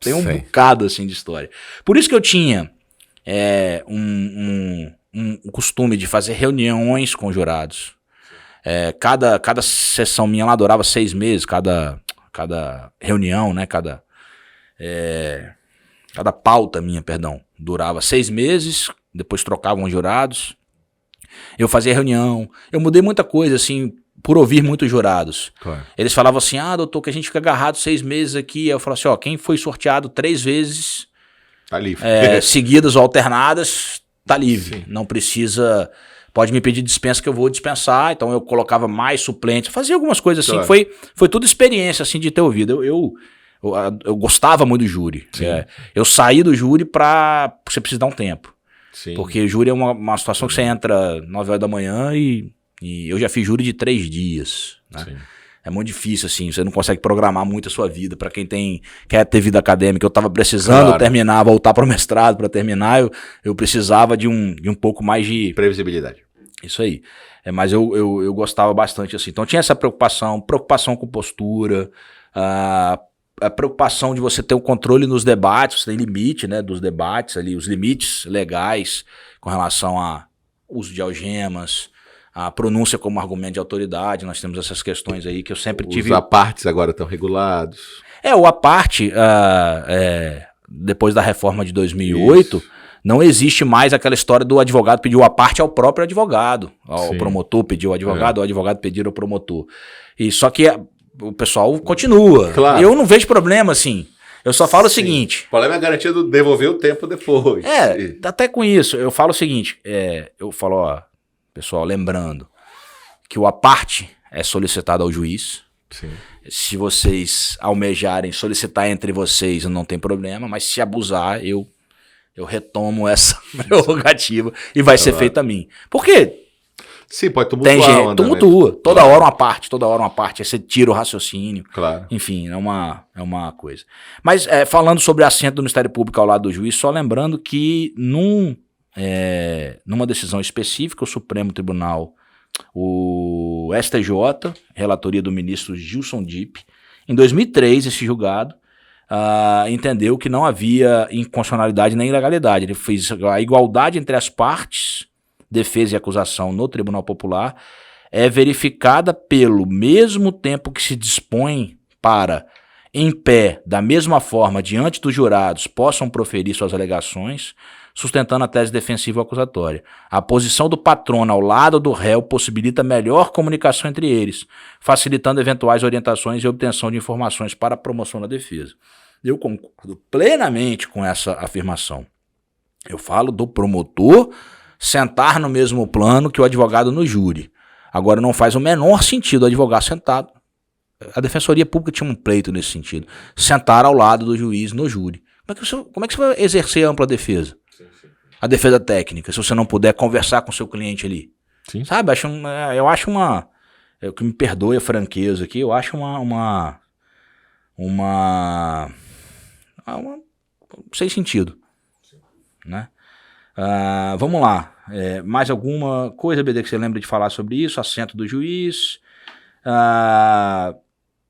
tenho um bocado, assim, de história. Por isso que eu tinha um costume de fazer reuniões com jurados. Cada sessão minha lá durava 6 meses, cada reunião, né, cada pauta minha, durava 6 meses, depois trocavam os jurados. Eu fazia reunião, eu mudei muita coisa, assim, por ouvir muitos jurados. Claro. Eles falavam assim, doutor, que a gente fica agarrado 6 meses aqui. Aí eu falava assim, quem foi sorteado 3 vezes tá livre. Seguidas ou alternadas, tá livre. Sim. Não precisa, pode me pedir dispensa que eu vou dispensar. Então eu colocava mais suplentes, fazia algumas coisas assim. Claro. Foi tudo experiência, assim, de ter ouvido. Eu gostava muito do júri. Eu saí do júri porque você precisa dar um tempo. Sim. Porque o júri é uma situação que você entra 9 horas da manhã e eu já fiz júri de 3 dias, né? Sim. É muito difícil, assim, você não consegue programar muito a sua vida. Para quem quer ter vida acadêmica, eu estava precisando terminar, voltar para o mestrado para terminar, eu precisava de um pouco mais de... Previsibilidade. Isso aí. Mas eu gostava bastante, assim. Então tinha essa preocupação com postura, a preocupação de você ter o controle nos debates, você tem limite, né, dos debates ali, os limites legais com relação a uso de algemas, a pronúncia como argumento de autoridade. Nós temos essas questões aí que eu sempre tive... Os apartes agora estão regulados. O aparte, depois da reforma de 2008, isso, não existe mais aquela história do advogado pedir o aparte ao próprio advogado. O promotor pediu ao advogado, o advogado pedir ao promotor. E só que o pessoal continua. Claro. Eu não vejo problema, assim. Eu só falo o seguinte... O problema é a garantia do devolver o tempo depois. Até com isso, eu falo o seguinte, eu falo, pessoal, lembrando que o aparte é solicitado ao juiz. Sim. Se vocês almejarem solicitar entre vocês, não tem problema, mas se abusar, eu retomo essa prerrogativa e vai ser feita a mim. Por quê? Sim, pode tumultuar. Tem gente, tumultua. Toda hora uma parte. Aí você tira o raciocínio. Claro. Enfim, é uma coisa. Mas falando sobre o assento do Ministério Público ao lado do juiz, só lembrando que numa decisão específica, o Supremo Tribunal, o STJ, relatoria do ministro Gilson Dipp, em 2003, esse julgado entendeu que não havia inconstitucionalidade nem ilegalidade. Ele fez a igualdade entre as partes, defesa e acusação no Tribunal Popular, é verificada pelo mesmo tempo que se dispõe para, em pé, da mesma forma, diante dos jurados, possam proferir suas alegações, sustentando a tese defensiva ou acusatória. A posição do patrono ao lado do réu possibilita melhor comunicação entre eles, facilitando eventuais orientações e obtenção de informações para a promoção da defesa. Eu concordo plenamente com essa afirmação. Eu falo do promotor sentar no mesmo plano que o advogado no júri. Agora, não faz o menor sentido o advogado sentado. A Defensoria Pública tinha um pleito nesse sentido. Sentar ao lado do juiz no júri. Como é que você vai exercer a ampla defesa? A defesa técnica, se você não puder conversar com o seu cliente ali. Sim. Sabe? Eu acho uma... que me perdoe a franqueza aqui, eu acho sem sentido. Né? Vamos lá. Mais alguma coisa, BD, que você lembra de falar sobre isso? Assento do juiz.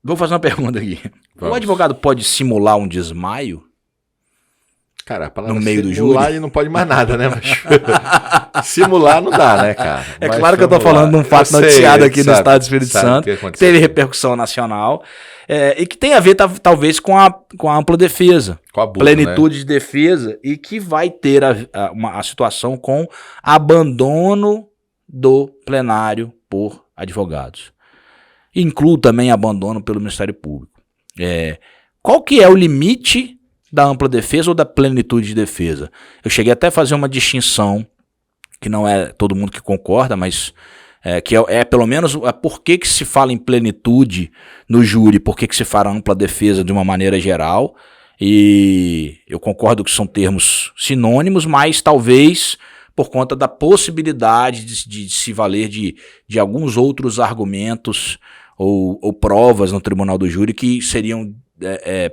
Vou fazer uma pergunta aqui. Vamos. O advogado pode simular um desmaio? Cara, a palavra no meio do simular júri? Ele não pode mais nada, né? Mas simular não dá, né, cara? Mas claro que eu tô falando de um fato noticiado aqui no Estado do Espírito Santo, que teve repercussão nacional, e que tem a ver, talvez, com a ampla defesa, com a abuso, plenitude, né, de defesa, e que vai ter a situação com abandono do plenário por advogados. Inclui também abandono pelo Ministério Público. Qual que é o limite da ampla defesa ou da plenitude de defesa? Eu cheguei até a fazer uma distinção, que não é todo mundo que concorda, mas que pelo menos por que se fala em plenitude no júri, por que se fala ampla defesa de uma maneira geral, e eu concordo que são termos sinônimos, mas talvez por conta da possibilidade de se valer de alguns outros argumentos ou provas no tribunal do júri que seriam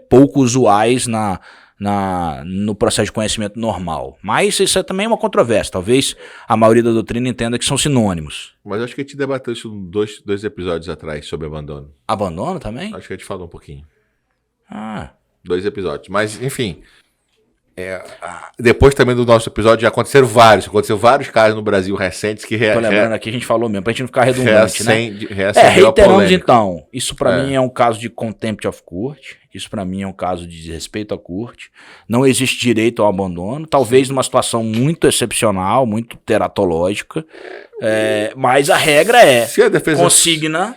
pouco usuais no processo de conhecimento normal. Mas isso também é uma controvérsia. Talvez a maioria da doutrina entenda que são sinônimos. Mas acho que a gente debateu isso dois episódios atrás sobre abandono. Abandono também? Acho que a gente falou um pouquinho. 2 episódios. Mas, enfim. Depois também do nosso episódio já aconteceu vários casos no Brasil recentes que... Tô lembrando aqui, a gente falou mesmo, pra gente não ficar redundante, né? Reiteramos então, isso pra mim é um caso de contempt of court, isso pra mim é um caso de desrespeito à corte, não existe direito ao abandono, talvez numa situação muito excepcional, muito teratológica, mas a regra se a defesa consigna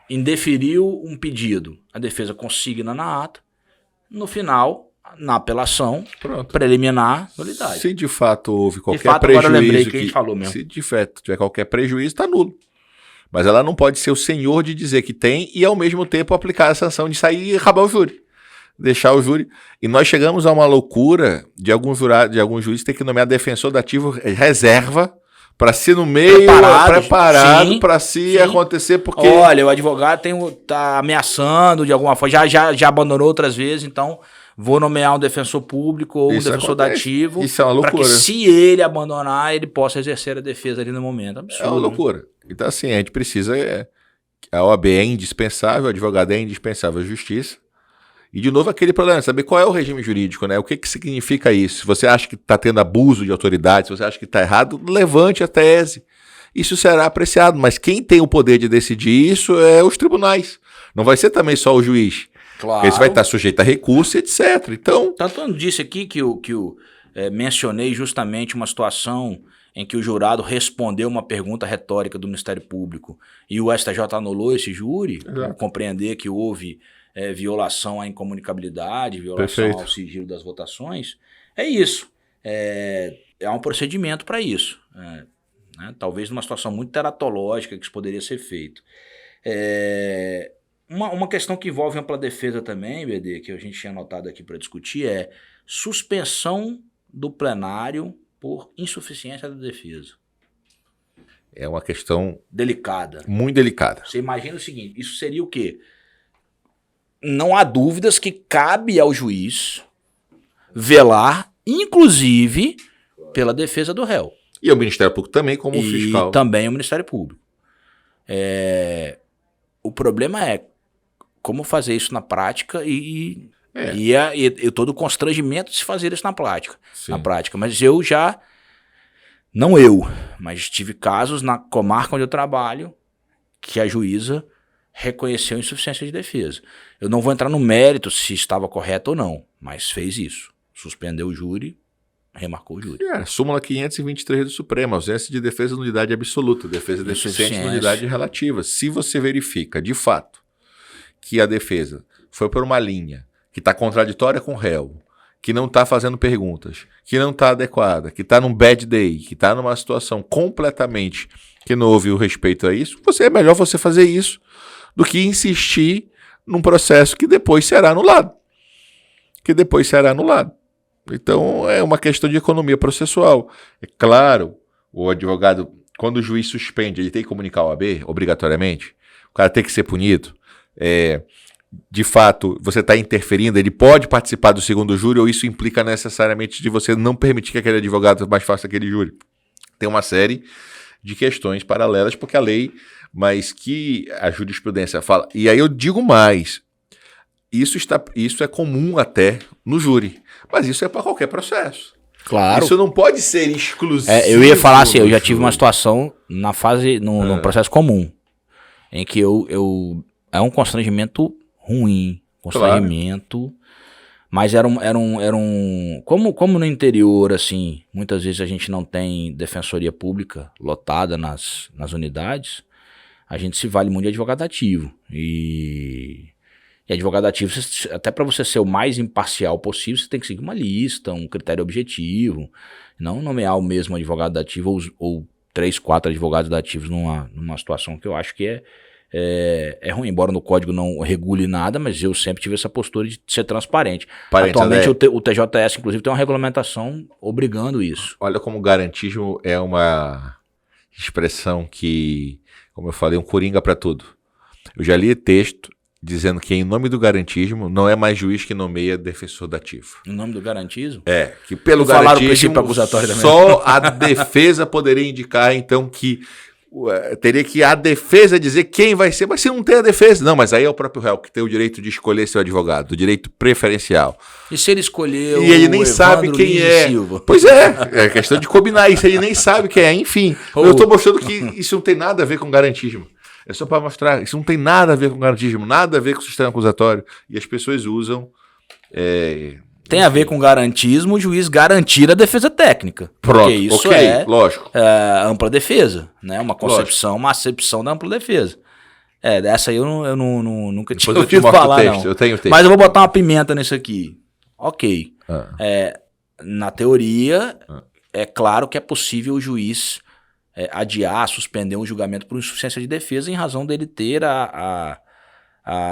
indeferiu um pedido, a defesa consigna na ata, no final, na apelação, preliminar, nulidade. Se de fato houve qualquer prejuízo, agora eu lembrei que a gente falou mesmo. Se de fato tiver qualquer prejuízo, está nulo. Mas ela não pode ser o senhor de dizer que tem e ao mesmo tempo aplicar a sanção de sair e rabar o júri. Deixar o júri. E nós chegamos a uma loucura de alguns juízes ter que nomear defensor dativo reserva para ser no meio preparado para se acontecer, porque... Olha, o advogado tá ameaçando de alguma forma, já abandonou outras vezes, então vou nomear um defensor público ou um defensor dativo. Isso é uma loucura. Para que se ele abandonar, ele possa exercer a defesa ali no momento. Absurdo, é uma loucura. Né? Então assim, a gente precisa... A OAB é indispensável, o advogado é indispensável à justiça. E, de novo, aquele problema, saber qual é o regime jurídico, né? O que significa isso? Se você acha que está tendo abuso de autoridade, se você acha que está errado, levante a tese. Isso será apreciado, mas quem tem o poder de decidir isso é os tribunais. Não vai ser também só o juiz. Claro. Porque você vai estar sujeito a recurso, etc. Então... Tanto eu disse aqui que eu mencionei justamente uma situação em que o jurado respondeu uma pergunta retórica do Ministério Público e o STJ anulou esse júri, compreender que houve... violação à incomunicabilidade, violação ao sigilo das votações, é isso. É um procedimento para isso. né? Talvez numa situação muito teratológica que isso poderia ser feito. Uma questão que envolve ampla defesa também, BD, que a gente tinha anotado aqui para discutir, é suspensão do plenário por insuficiência da defesa. É uma questão delicada. Muito delicada. Você imagina o seguinte, isso seria o quê? Não há dúvidas que cabe ao juiz velar, inclusive, pela defesa do réu. E ao Ministério Público também, como fiscal. E também o Ministério Público. O problema é como fazer isso na prática e todo o constrangimento de se fazer isso na prática. Mas mas tive casos na comarca onde eu trabalho que a juíza reconheceu insuficiência de defesa. Eu não vou entrar no mérito se estava correto ou não, mas fez isso. Suspendeu o júri, remarcou o júri. Súmula 523 do Supremo, ausência de defesa nulidade absoluta, defesa deficiente nulidade relativa. Se você verifica, de fato, que a defesa foi por uma linha que está contraditória com o réu, que não está fazendo perguntas, que não está adequada, que está num bad day, que está numa situação completamente que não houve o respeito a isso, é melhor você fazer isso do que insistir num processo que depois será anulado. Então, é uma questão de economia processual. É claro, o advogado, quando o juiz suspende, ele tem que comunicar ao OAB, obrigatoriamente. O cara tem que ser punido. De fato, você está interferindo, ele pode participar do segundo júri, ou isso implica necessariamente de você não permitir que aquele advogado mais faça aquele júri. Tem uma série de questões paralelas, porque a lei, mas que a jurisprudência fala. E aí eu digo mais, isso é comum até no júri, mas isso é para qualquer processo. Claro. Isso não pode ser exclusivo. Eu ia falar assim, eu já tive uma situação na fase, num processo comum, em que é um constrangimento ruim, mas era um como no interior, assim, muitas vezes a gente não tem defensoria pública lotada nas unidades, a gente se vale muito de advogado ativo, e advogado ativo, até para você ser o mais imparcial possível, você tem que seguir uma lista, um critério objetivo, não nomear o mesmo advogado ativo ou 3, 4 advogados ativos numa situação que eu acho que é ruim, embora no código não regule nada, mas eu sempre tive essa postura de ser transparente. Atualmente o TJS, inclusive, tem uma regulamentação obrigando isso. Olha como o garantismo é uma expressão que, como eu falei, um coringa para tudo. Eu já li texto dizendo que em nome do garantismo não é mais juiz que nomeia defensor dativo. Em nome do garantismo? Que pelo garantismo só a defesa poderia indicar, então, que teria que a defesa dizer quem vai ser, mas se não tem a defesa, não, mas aí é o próprio réu que tem o direito de escolher seu advogado, o direito preferencial. E se ele escolher e ele nem sabe quem é. Silva? Pois é questão de combinar isso, ele nem sabe quem é, enfim. Eu estou mostrando que isso não tem nada a ver com garantismo. É só para mostrar, isso não tem nada a ver com garantismo, nada a ver com o sistema acusatório, e as pessoas usam... Tem a ver com garantismo o juiz garantir a defesa técnica. Pronto, porque isso lógico. Ampla defesa, né? Uma concepção, uma acepção da ampla defesa. Dessa aí eu nunca tinha ouvido falar, não. Eu tenho texto. Mas eu vou botar uma pimenta nisso aqui. Ok. Na teoria, é claro que é possível o juiz adiar, suspender um julgamento por insuficiência de defesa em razão dele ter a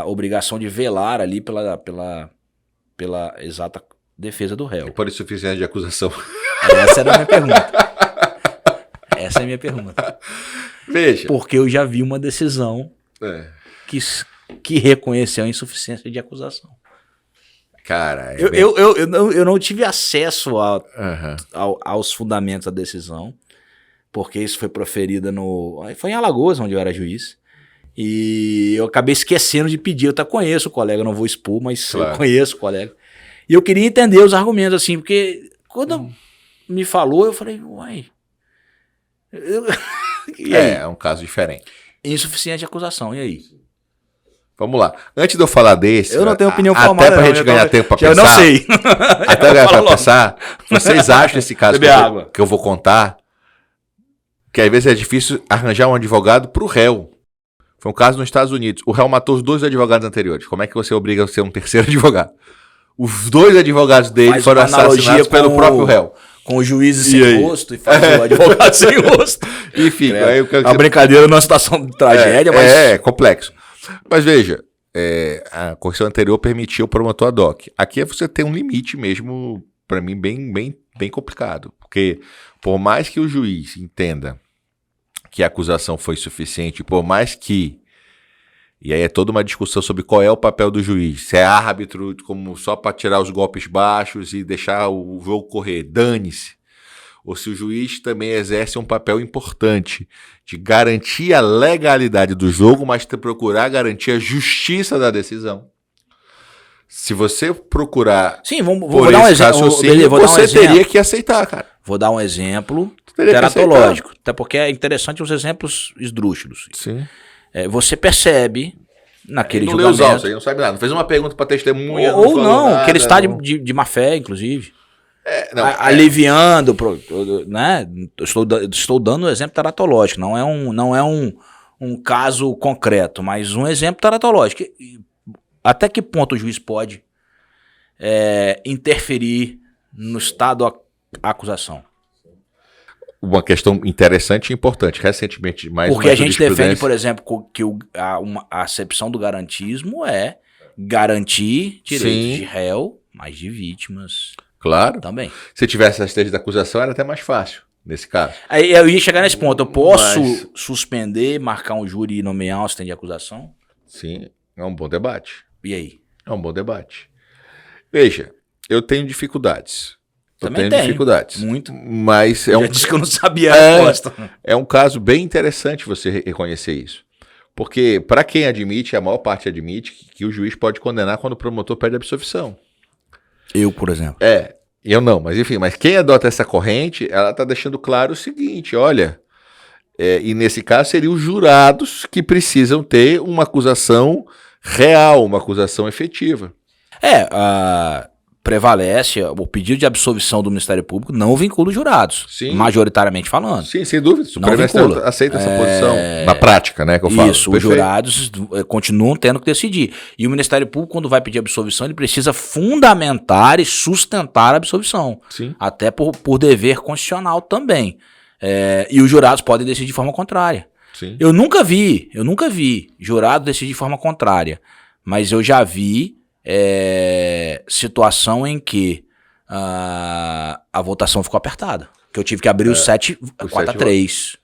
obrigação de velar ali pela exata defesa do réu. E por insuficiência de acusação. Essa era a minha pergunta. Essa é a minha pergunta. Veja. Porque eu já vi uma decisão que reconheceu a insuficiência de acusação. Cara, eu não tive acesso aos fundamentos da decisão, porque isso foi proferido foi em Alagoas, onde eu era juiz. E eu acabei esquecendo de pedir. Eu até conheço o colega, não vou expor, mas eu conheço o colega. E eu queria entender os argumentos, assim, porque quando me falou, eu falei, uai. É um caso diferente. Insuficiente de acusação, e aí? Vamos lá. Antes de eu falar desse... Eu não tenho opinião formada. Até pra gente ganhar tempo pra pensar... Eu não sei. Até ganhar pra pensar, vocês acham esse caso que eu vou contar, que às vezes é difícil arranjar um advogado pro réu. Foi um caso nos Estados Unidos. O réu matou os 2 advogados anteriores. Como é que você obriga a ser um terceiro advogado? Os 2 advogados dele foram assassinados pelo próprio réu. com o juiz sem rosto e faz o advogado sem rosto. Enfim, aí eu quero a brincadeira numa situação de tragédia, mas... É complexo. Mas veja, a Constituição anterior permitia o promotor ad hoc. Aqui você tem um limite mesmo, para mim, bem complicado. Porque por mais que o juiz entenda que a acusação foi suficiente, por mais que... E aí é toda uma discussão sobre qual é o papel do juiz. Se é árbitro como só para tirar os golpes baixos e deixar o jogo correr, dane-se. Ou se o juiz também exerce um papel importante de garantir a legalidade do jogo, mas procurar garantir a justiça da decisão. Se você procurar... Sim, vou dar um exemplo. Você teria que aceitar, cara. Vou dar um exemplo teratológico. Até porque é interessante os exemplos esdrúxulos. Sim. Você percebe naquele não julgamento... leu os autos, aí não sabe nada. Não fez uma pergunta para testemunha. Ou não, que ele está de má fé, inclusive. Aliviando, né? Estou dando um exemplo teratológico, não é um caso concreto, mas um exemplo teratológico. Até que ponto o juiz pode interferir no estado da acusação? Uma questão interessante e importante. Recentemente, porque a gente defende, por exemplo, que a acepção do garantismo é garantir direitos de réu, mas de vítimas. Claro. Também. Se tivesse a esteja da acusação, era até mais fácil, nesse caso. Aí eu ia chegar nesse ponto. Eu posso suspender, marcar um júri e nomear um assistente de acusação? Sim, é um bom debate. E aí? É um bom debate. Veja, eu tenho dificuldades. Também tenho dificuldades. Muito. Mas já disse que eu não sabia a resposta. É um caso bem interessante você reconhecer isso. Porque, para quem admite, a maior parte admite que o juiz pode condenar quando o promotor pede absolvição. Eu, por exemplo. Eu não, mas enfim, mas quem adota essa corrente, ela está deixando claro o seguinte, olha, e nesse caso seriam os jurados que precisam ter uma acusação real, uma acusação efetiva. Prevalece o pedido de absolvição do Ministério Público, não vincula os jurados, sim, majoritariamente falando. Sim, sem dúvida. O Supremo aceita essa posição na prática, né, que eu falo. Isso, os jurados continuam tendo que decidir. E o Ministério Público, quando vai pedir absolvição, ele precisa fundamentar e sustentar a absolvição. Sim. Até por dever constitucional também. E os jurados podem decidir de forma contrária. Sim. Eu nunca vi jurado decidir de forma contrária, mas eu já vi situação em que a votação ficou apertada. Que eu tive que abrir os 4-3.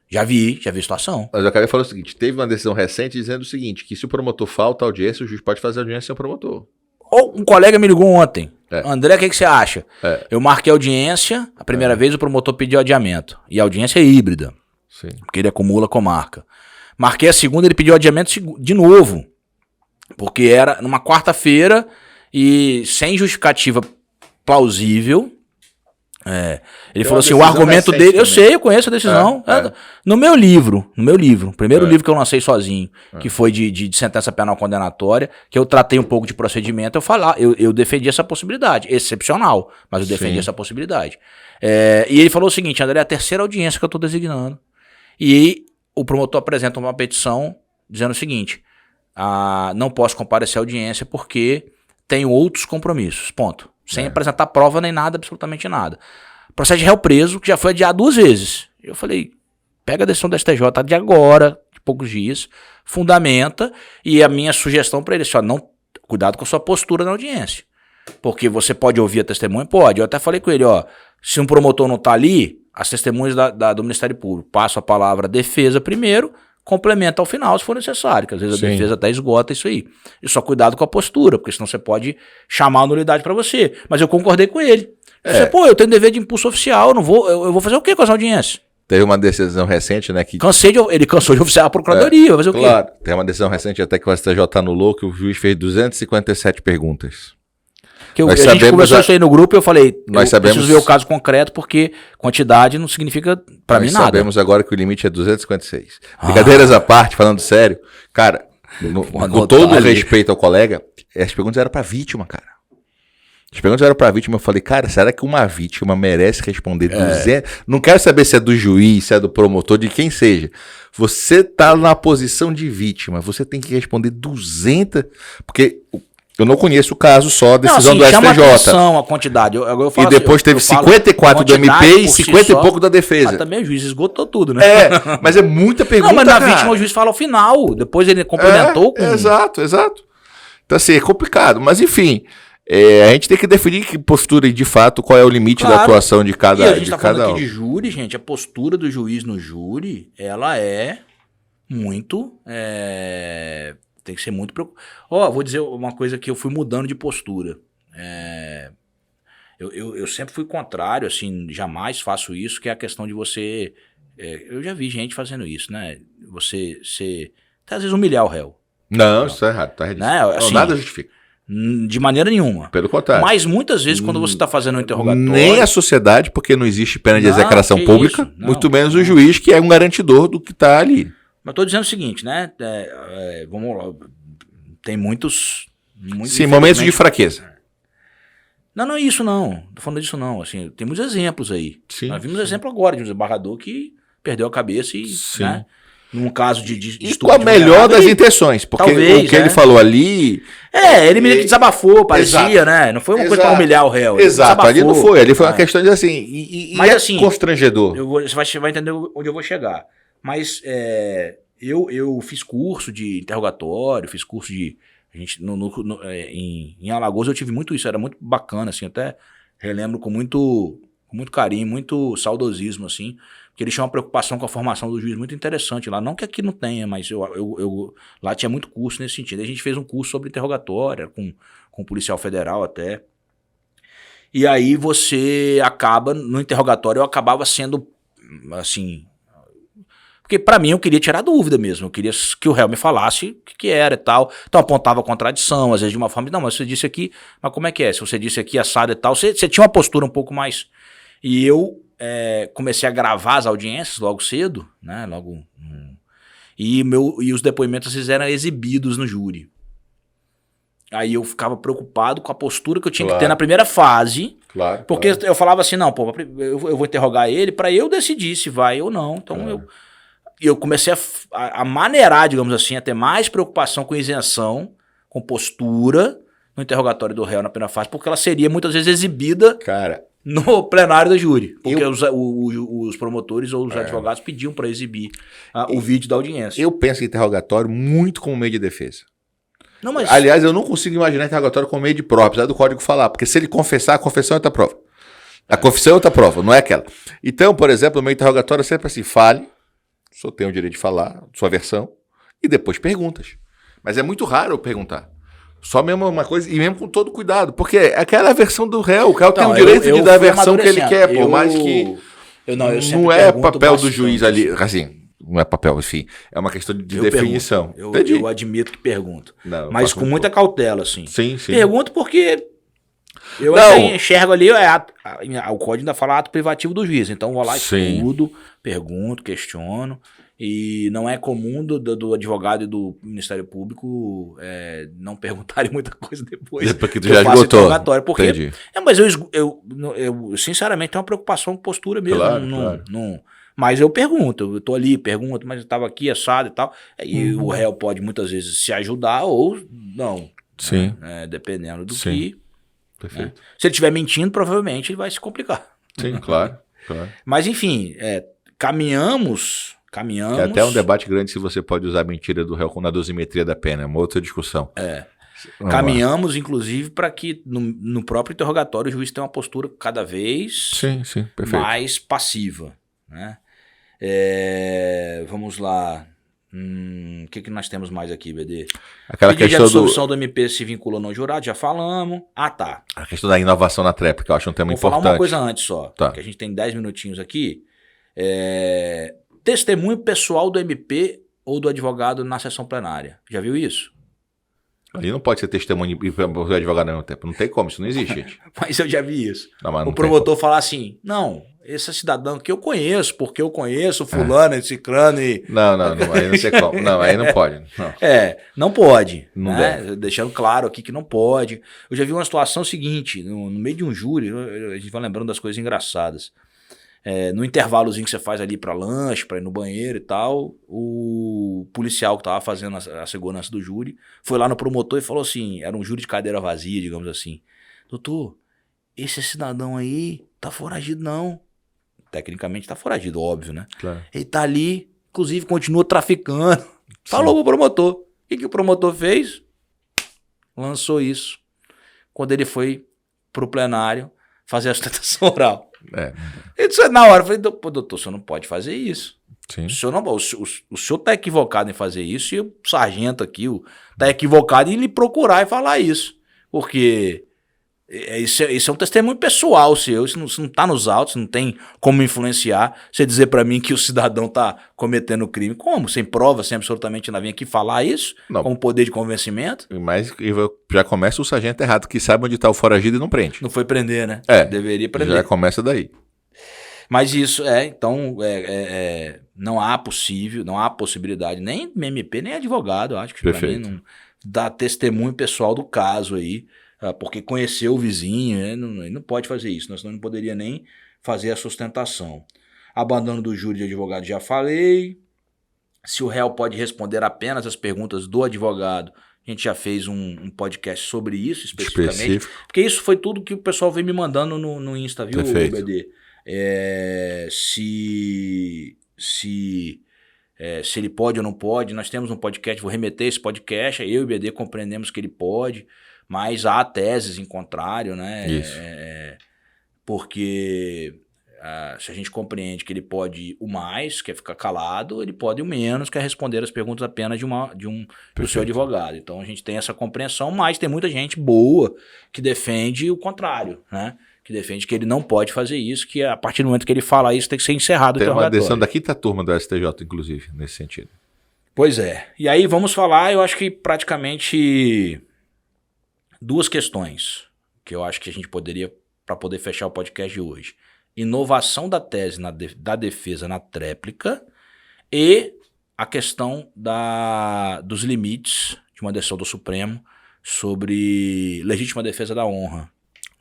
Já vi situação. Mas eu acabei falando o seguinte, teve uma decisão recente dizendo o seguinte, que se o promotor falta audiência, o juiz pode fazer audiência sem o promotor. Ou um colega me ligou ontem. André, o que você acha? Eu marquei audiência, a primeira vez o promotor pediu adiamento. E a audiência é híbrida. Sim. Porque ele acumula comarca. Marquei a segunda, ele pediu adiamento de novo. Porque era numa quarta-feira e sem justificativa plausível. Ele falou assim, o argumento dele... Também. Eu sei, eu conheço a decisão. No meu livro, primeiro livro que eu lancei sozinho, que foi de sentença penal condenatória, que eu tratei um pouco de procedimento, eu defendi essa possibilidade, excepcional, mas eu defendi essa possibilidade. E ele falou o seguinte, André, é a terceira audiência que eu estou designando. E o promotor apresenta uma petição dizendo o seguinte... não posso comparecer à audiência porque tenho outros compromissos, ponto. Sem apresentar prova nem nada, absolutamente nada. Processo de réu preso, que já foi adiado 2 vezes. Eu falei, pega a decisão do STJ de agora, de poucos dias, fundamenta, e a minha sugestão para ele é cuidado com a sua postura na audiência. Porque você pode ouvir a testemunha? Pode. Eu até falei com ele, se um promotor não está ali, as testemunhas do Ministério Público, passo a palavra defesa primeiro, complementa ao final se for necessário, que às vezes a defesa até esgota isso aí. E só cuidado com a postura, porque senão você pode chamar a nulidade para você. Mas eu concordei com ele. Eu tenho dever de impulso oficial, eu vou fazer o quê com essa audiência? Teve uma decisão recente, né, que... Ele cansou de oficiar a procuradoria, vai fazer o quê? Claro, tem uma decisão recente até que o STJ anulou, que o juiz fez 257 perguntas. A gente conversou isso aí no grupo e eu falei, preciso ver o caso concreto, porque quantidade não significa pra mim nada. Nós sabemos agora que o limite é 256. Brincadeiras à parte, falando sério, cara, com todo o respeito ao colega, as perguntas eram pra vítima, cara. As perguntas eram pra vítima, eu falei, cara, será que uma vítima merece responder 200? Não quero saber se é do juiz, se é do promotor, de quem seja. Você tá na posição de vítima, você tem que responder 200, porque... Eu não conheço o caso, só a decisão não, assim, do chama STJ. atenção a quantidade. Eu falo E depois teve 54 do MP e 50 e pouco da defesa. Mas também o juiz esgotou tudo, né? Mas é muita pergunta, não, mas na cara. vítima o juiz fala ao final. Depois ele complementou com... Exato. Então assim, é complicado. Mas enfim, a gente tem que definir que postura e de fato qual é o limite da atuação de cada um. E a gente tá falando aqui de júri, gente. A postura do juiz no júri, ela é muito... Tem que ser muito preocupado. Vou dizer uma coisa que eu fui mudando de postura. Eu sempre fui contrário, assim, jamais faço isso, que é a questão de você... eu já vi gente fazendo isso, né? Você até às vezes humilhar o réu. Não, isso é errado. Tá né? Assim, nada justifica. De maneira nenhuma. Pelo contrário. Mas muitas vezes quando você está fazendo um interrogatório... Nem a sociedade, porque não existe pena de execração pública, muito menos o juiz, que é um garantidor do que está ali. Mas estou dizendo o seguinte, né? Vamos lá. Tem muitos sim, momentos de fraqueza. Não é isso não. Tô falando disso não. Assim, tem muitos exemplos aí. Sim, nós vimos exemplo agora de um desembargador que perdeu a cabeça e, né, num caso de e com a melhor das intenções, porque talvez, o que ele falou ali... ele meio que desabafou, parecia, né? Não foi uma coisa para humilhar o réu. Exato, ali não foi. Ali foi uma questão de assim... Mas assim... constrangedor. Você vai entender onde eu vou chegar. Mas eu fiz curso de interrogatório, fiz curso de... em Alagoas eu tive muito isso, era muito bacana, assim, até relembro com muito carinho, muito saudosismo, assim, porque eles tinham uma preocupação com a formação do juiz muito interessante lá, não que aqui não tenha, mas lá tinha muito curso nesse sentido. A gente fez um curso sobre interrogatório, com um policial federal até, e aí você acaba, no interrogatório eu acabava sendo, assim... Porque pra mim eu queria tirar dúvida mesmo, eu queria que o réu me falasse o que era e tal. Então apontava contradição, às vezes de uma forma, não, mas você disse aqui, mas como é que é? Se você disse aqui assado e tal, você tinha uma postura um pouco mais... E eu comecei a gravar as audiências logo cedo, né, e os depoimentos eles eram exibidos no júri. Aí eu ficava preocupado com a postura que eu tinha que ter na primeira fase, porque eu falava assim, não, pô, eu vou interrogar ele pra eu decidir se vai ou não, então eu comecei a maneirar, digamos assim, a ter mais preocupação com isenção, com postura no interrogatório do réu na primeira fase, porque ela seria muitas vezes exibida no plenário do júri, porque os promotores ou os advogados pediam para exibir o vídeo da audiência. Eu penso em interrogatório muito como meio de defesa. Não, mas... Aliás, eu não consigo imaginar interrogatório como meio de prova, apesar do código falar, porque se ele confessar, a confissão é outra prova. A confissão é outra prova, não é aquela. Então, por exemplo, no meio interrogatório é sempre assim, fale, o senhor tem o direito de falar, sua versão, e depois perguntas. Mas é muito raro eu perguntar. Só mesmo uma coisa, e mesmo com todo cuidado, porque aquela é a versão do réu, o réu tem o direito de dar a versão que ele quer, por mais que não é papel do juiz ali, assim, não é papel, enfim, é uma questão de definição. Eu admito que pergunto, mas com muita cautela, assim. Sim. Pergunto porque eu até enxergo ali, o código ainda fala ato privativo do juiz, então vou lá, estudo, pergunto, questiono. E não é comum do advogado e do Ministério Público não perguntarem muita coisa depois que tu já esgotou. Porque, mas eu sinceramente tenho uma preocupação com postura mesmo. Claro. Mas eu pergunto, eu tô ali, pergunto, mas eu estava aqui, assado e tal. E o réu pode muitas vezes se ajudar ou não. Sim. Dependendo do que. Perfeito. Se ele estiver mentindo, provavelmente ele vai se complicar. Sim, claro. Mas enfim, caminhamos... É até um debate grande se você pode usar a mentira do réu na dosimetria da pena, é uma outra discussão. Caminhamos, inclusive, para que no próprio interrogatório o juiz tenha uma postura cada vez mais passiva. Né? Vamos lá. O que nós temos mais aqui, BD? Aquela Pedido questão de absolução do MP se vinculou não jurado, já falamos. Tá. A questão da inovação na TREP, que eu acho um tema importante. Vou falar uma coisa antes só, que a gente tem 10 minutinhos aqui. Testemunho pessoal do MP ou do advogado na sessão plenária. Já viu isso? Ali não pode ser testemunho e o advogado ao mesmo tempo. Não tem como, isso não existe, gente. Mas eu já vi isso. O promotor falar assim, não, esse cidadão que eu conheço, porque eu conheço fulano, ciclano e... Não, aí não sei como. Não, aí não pode. Não, não pode. Não né? Deixando claro aqui que não pode. Eu já vi uma situação seguinte, no meio de um júri, a gente vai lembrando das coisas engraçadas. no intervalozinho que você faz ali pra lanche, pra ir no banheiro e tal, o policial que tava fazendo a segurança do júri foi lá no promotor e falou assim, era um júri de cadeira vazia, digamos assim, doutor, esse cidadão aí tá foragido não. Tecnicamente tá foragido, óbvio, né? Claro. Ele tá ali, inclusive continua traficando. Sim. Falou pro promotor. O que o promotor fez? Lançou isso quando ele foi pro plenário fazer a sustentação oral. Ele disse, na hora, eu falei, pô, doutor, o senhor não pode fazer isso. Sim. O senhor tá equivocado em fazer isso e o sargento aqui tá equivocado em lhe procurar e falar isso. Porque isso é um testemunho pessoal seu, isso não tá nos autos, não tem como influenciar. Você dizer pra mim que o cidadão tá cometendo crime, como? Sem prova, sem absolutamente nada, vem aqui falar isso? Não. Com poder de convencimento? Mas já começa o sargento errado, que sabe onde tá o foragido e não prende. Não foi prender, né? Deveria prender. Já começa daí. Mas isso, então, não há possibilidade, nem MP, nem advogado, acho que pra mim não dá testemunho pessoal do caso aí, porque conheceu o vizinho, ele não pode fazer isso, senão não poderia nem fazer a sustentação. Abandono do júri de advogado, já falei. Se o réu pode responder apenas as perguntas do advogado, a gente já fez um podcast sobre isso especificamente. Porque isso foi tudo que o pessoal veio me mandando no Insta, viu, BD? Se ele pode ou não pode, nós temos um podcast, vou remeter esse podcast, eu e o BD compreendemos que ele pode, mas há teses em contrário, né? Isso. Porque se a gente compreende que ele pode o mais, que é ficar calado, ele pode o menos, que é responder as perguntas apenas do seu advogado. Então a gente tem essa compreensão, mas tem muita gente boa que defende o contrário, né? Que defende que ele não pode fazer isso, que a partir do momento que ele fala isso tem que ser encerrado o interrogatório. Tem uma decisão da quinta turma do STJ, inclusive, nesse sentido. Pois é. E aí vamos falar, eu acho que praticamente duas questões que eu acho que a gente poderia, para poder fechar o podcast de hoje. Inovação da tese da defesa na tréplica e a questão dos limites de uma decisão do Supremo sobre legítima defesa da honra.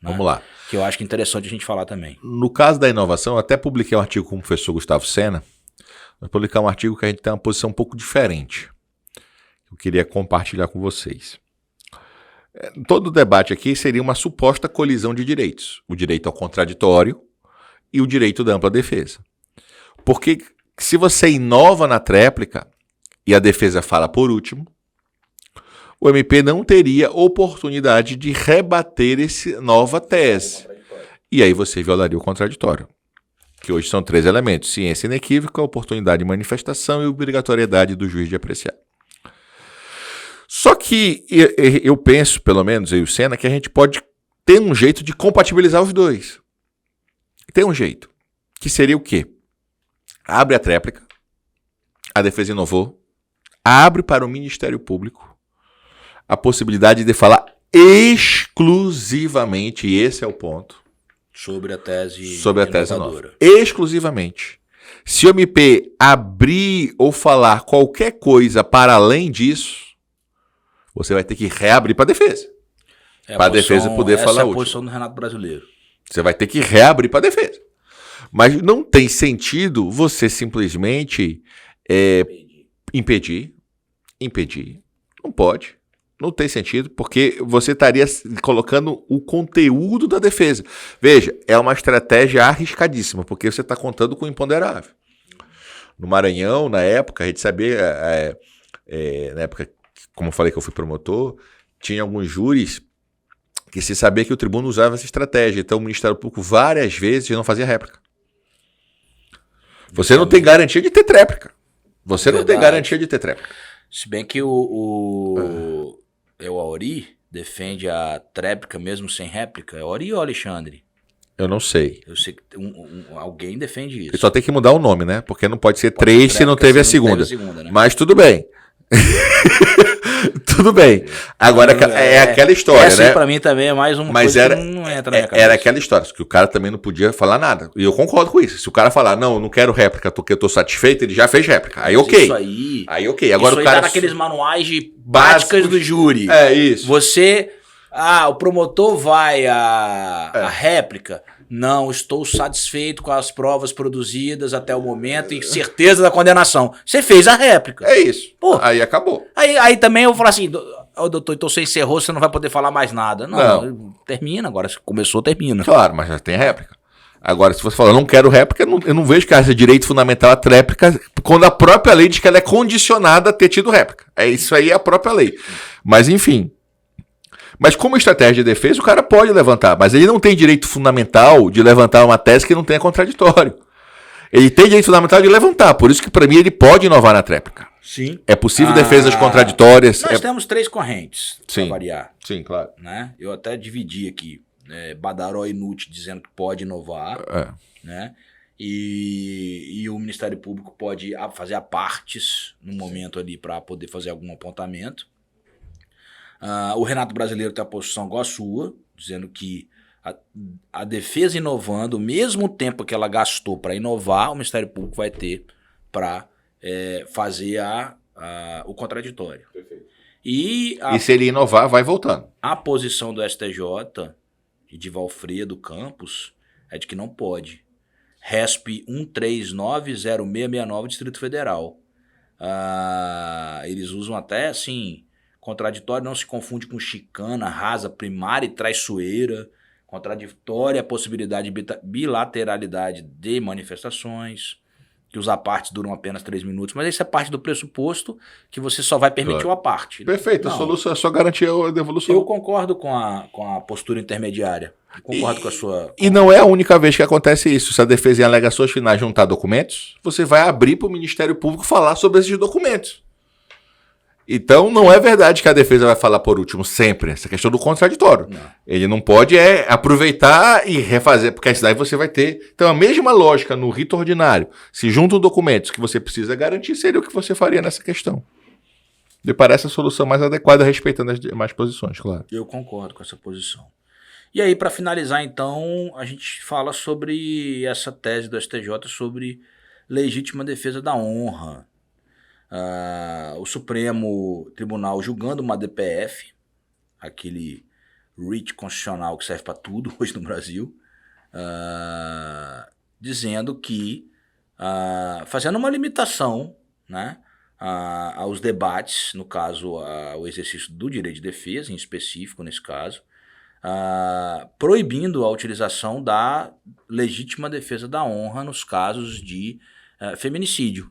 Né? Vamos lá. Que eu acho que é interessante a gente falar também. No caso da inovação, eu até publiquei um artigo com o professor Gustavo Sena. Vou publicar um artigo que a gente tem uma posição um pouco diferente. Eu queria compartilhar com vocês. Todo o debate aqui seria uma suposta colisão de direitos. O direito ao contraditório e o direito da ampla defesa. Porque se você inova na tréplica e a defesa fala por último, o MP não teria oportunidade de rebater essa nova tese. E aí você violaria o contraditório. Que hoje são 3 elementos: ciência inequívoca, oportunidade de manifestação e obrigatoriedade do juiz de apreciar. Só que eu penso, pelo menos eu e o Sena, que a gente pode ter um jeito de compatibilizar os dois. Tem um jeito, que seria o quê? Abre a tréplica, a defesa inovou, abre para o Ministério Público a possibilidade de falar exclusivamente, e esse é o ponto, sobre a tese nova. Exclusivamente. Se o MP abrir ou falar qualquer coisa para além disso, você vai ter que reabrir para a defesa. Para a defesa poder falar essa é a posição do Renato Brasileiro. Você vai ter que reabrir para a defesa. Mas não tem sentido você simplesmente impedir. Não pode. Não tem sentido, porque você estaria colocando o conteúdo da defesa. Veja, é uma estratégia arriscadíssima, porque você está contando com o imponderável. No Maranhão, na época, a gente sabia, na época, como eu falei que eu fui promotor, tinha alguns júris que se sabia que o tribuno usava essa estratégia. Então o Ministério Público várias vezes não fazia réplica. Você não tem garantia de ter tréplica. Você não tem garantia de ter tréplica. Se bem que o Auri defende a tréplica mesmo sem réplica. É Auri ou Alexandre? Eu não sei. Eu sei que alguém defende isso. Ele só tem que mudar o nome, né? Porque não pode ser 3 se não teve a segunda. Né? Mas tudo bem. Tudo bem. Agora é aquela história, essa né? Pra mim também é mais uma coisa que não entra na minha cabeça. Era aquela história, que o cara também não podia falar nada. E eu concordo com isso. Se o cara falar, não quero réplica porque eu tô satisfeito, ele já fez réplica. Aí ok. Isso aí. Aí ok. Agora isso o cara tá naqueles manuais de práticas do júri. É isso. Você... o promotor vai a réplica Não estou satisfeito com as provas produzidas até o momento e certeza da condenação. Você fez a réplica. É isso. Pô. Aí acabou. Aí também eu vou falar assim, doutor, então você encerrou, você não vai poder falar mais nada. Não. Termina agora, se começou, termina. Claro, mas já tem réplica. Agora, se você falar, eu não quero réplica, eu não vejo que haja direito fundamental à réplica, quando a própria lei diz que ela é condicionada a ter tido réplica. Isso aí é a própria lei. Mas, enfim. Mas como estratégia de defesa, o cara pode levantar, mas ele não tem direito fundamental de levantar uma tese que não tenha contraditório. Ele tem direito fundamental de levantar, por isso que para mim ele pode inovar na tréplica. Sim. É possível defesas contraditórias. Nós temos 3 correntes, para variar. Sim, claro. Né? Eu até dividi aqui, Badaró e Nutt dizendo que pode inovar, né? E o Ministério Público pode fazer apartes no momento ali para poder fazer algum apontamento. O Renato Brasileiro tem a posição igual a sua, dizendo que a defesa inovando, o mesmo tempo que ela gastou para inovar, o Ministério Público vai ter para fazer o contraditório. Perfeito. E se ele inovar, vai voltando. A posição do STJ e de Valfredo Campos é de que não pode. RESP 1390669, Distrito Federal. Eles usam até assim... Contraditório não se confunde com chicana, rasa, primária e traiçoeira. Contraditório é a possibilidade de bilateralidade de manifestações, que os apartes duram apenas 3 minutos. Mas isso é parte do pressuposto que você só vai permitir o aparte. Perfeito, não, a solução é só garantir a devolução. Eu concordo com a postura intermediária. Eu concordo com a sua... E não é a única vez que acontece isso. Se a defesa em alegações finais juntar documentos, você vai abrir para o Ministério Público falar sobre esses documentos. Então, não é verdade que a defesa vai falar por último sempre. Essa questão do contraditório. Não. Ele não pode aproveitar e refazer, porque aí daí você vai ter... Então, a mesma lógica no rito ordinário. Se juntam documentos que você precisa garantir, seria o que você faria nessa questão. Me parece a solução mais adequada, respeitando as demais posições, claro. Eu concordo com essa posição. E aí, para finalizar, então, a gente fala sobre essa tese do STJ sobre legítima defesa da honra. O Supremo Tribunal julgando uma DPF, aquele writ constitucional que serve para tudo hoje no Brasil, dizendo que, fazendo uma limitação, né, aos debates, no caso, o exercício do direito de defesa, em específico nesse caso, proibindo a utilização da legítima defesa da honra nos casos de feminicídio,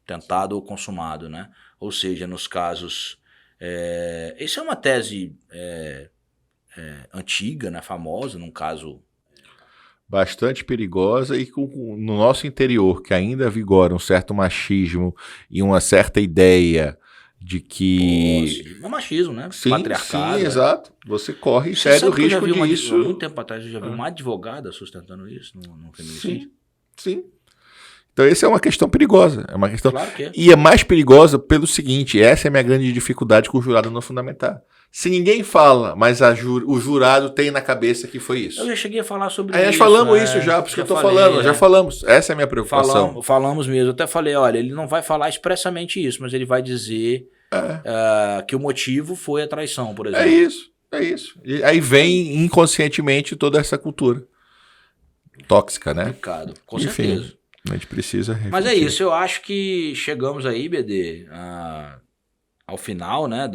tentado ou consumado, né? Ou seja, nos casos... Essa é uma tese antiga, né? Famosa, num caso... Bastante perigosa e no nosso interior, que ainda vigora um certo machismo e uma certa ideia de que... É machismo, né? Sim, patriarcado. Sim, exato. Você corre sério risco disso. Há muito tempo atrás eu já vi uma advogada sustentando isso no feminicídio. Sim. Então, essa é uma questão perigosa. É uma questão... Claro que é. E é mais perigosa pelo seguinte, essa é a minha grande dificuldade com o jurado não fundamentar. Se ninguém fala, mas o jurado tem na cabeça que foi isso. Eu já cheguei a falar sobre isso. Nós falamos isso já, por isso que eu estou falando. Já falamos. Essa é a minha preocupação. Falamos mesmo. Eu até falei, olha, ele não vai falar expressamente isso, mas ele vai dizer que o motivo foi a traição, por exemplo. É isso. E aí vem inconscientemente toda essa cultura tóxica, né? Complicado, com Enfim. certeza. A gente precisa refletir. Mas é isso, eu acho que chegamos aí, BD, ao final, né,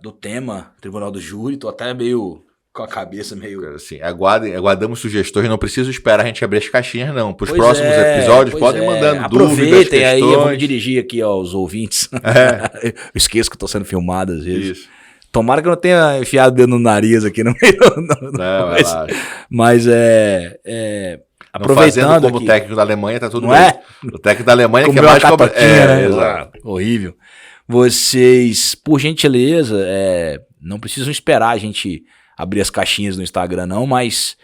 do tema Tribunal do Júri. Tô até meio com a cabeça meio... Assim, aguardamos sugestões, não preciso esperar a gente abrir as caixinhas, não. Para os próximos episódios, podem mandando dúvidas, aproveitem aí, eu vou me dirigir aqui aos ouvintes. Eu esqueço que eu tô sendo filmado às vezes. Isso. Tomara que eu não tenha enfiado o dedo no nariz aqui no meio. Mas aproveitando como aqui, o técnico da Alemanha, tá tudo não bem. É? O técnico da Alemanha que é Comeu mais a catoquinha, né? Exato. Horrível. Vocês, por gentileza, não precisam esperar a gente abrir as caixinhas no Instagram, não, mas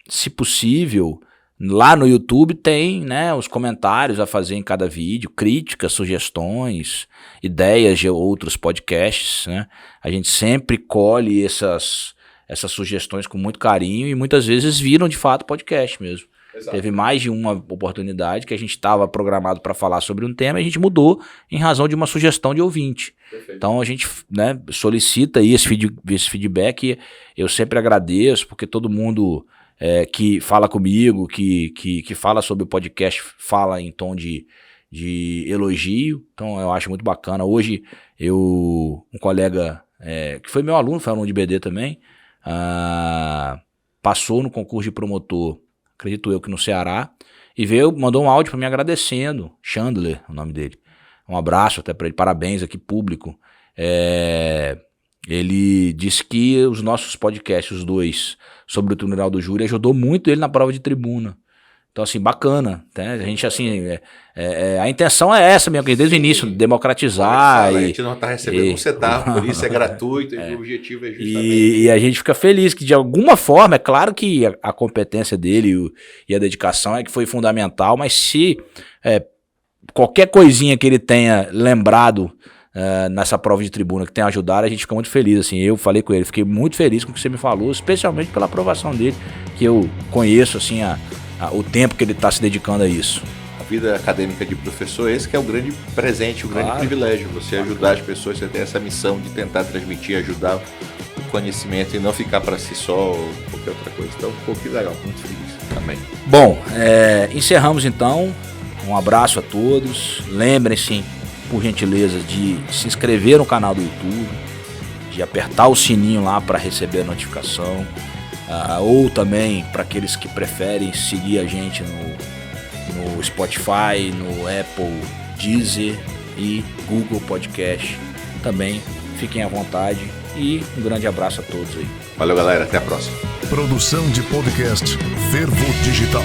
se possível, lá no YouTube tem, né, os comentários a fazer em cada vídeo, críticas, sugestões, ideias de outros podcasts, né? A gente sempre colhe essas sugestões com muito carinho e muitas vezes viram de fato podcast mesmo. Exato. Teve mais de uma oportunidade que a gente estava programado para falar sobre um tema e a gente mudou em razão de uma sugestão de ouvinte. Perfeito. Então a gente, né, solicita aí esse feedback. Eu sempre agradeço, porque todo mundo que fala comigo, que fala sobre o podcast, fala em tom de elogio. Então eu acho muito bacana. Hoje um colega que foi meu aluno, foi aluno de BD também, passou no concurso de promotor, acredito eu que no Ceará, e mandou um áudio para mim agradecendo, Chandler, o nome dele. Um abraço até para ele, parabéns aqui público. Ele disse que os nossos podcasts, os dois, sobre o Tribunal do Júri, ajudou muito ele na prova de tribuna. Então, assim, bacana, né? A gente, assim, a intenção é essa mesmo, desde o início, democratizar. A gente não está recebendo um centavo, por isso é gratuito, e o objetivo é justamente... E a gente fica feliz que, de alguma forma, é claro que a competência dele e a dedicação é que foi fundamental, mas se qualquer coisinha que ele tenha lembrado nessa prova de tribuna que tenha ajudado, a gente fica muito feliz, assim. Eu falei com ele, fiquei muito feliz com o que você me falou, especialmente pela aprovação dele, que eu conheço, assim, o tempo que ele está se dedicando a isso. A vida acadêmica de professor, esse que é o grande presente, o grande privilégio, você ajudar as pessoas, você tem essa missão de tentar transmitir, ajudar o conhecimento e não ficar para si só ou qualquer outra coisa. Então, que legal, muito feliz também. Bom, encerramos então, um abraço a todos, lembrem-se, por gentileza, de se inscrever no canal do YouTube, de apertar o sininho lá para receber a notificação, ou também para aqueles que preferem seguir a gente no Spotify, no Apple, Deezer e Google Podcast. Também fiquem à vontade e um grande abraço a todos aí. Valeu, galera, até a próxima. Produção de podcast Vervo Digital.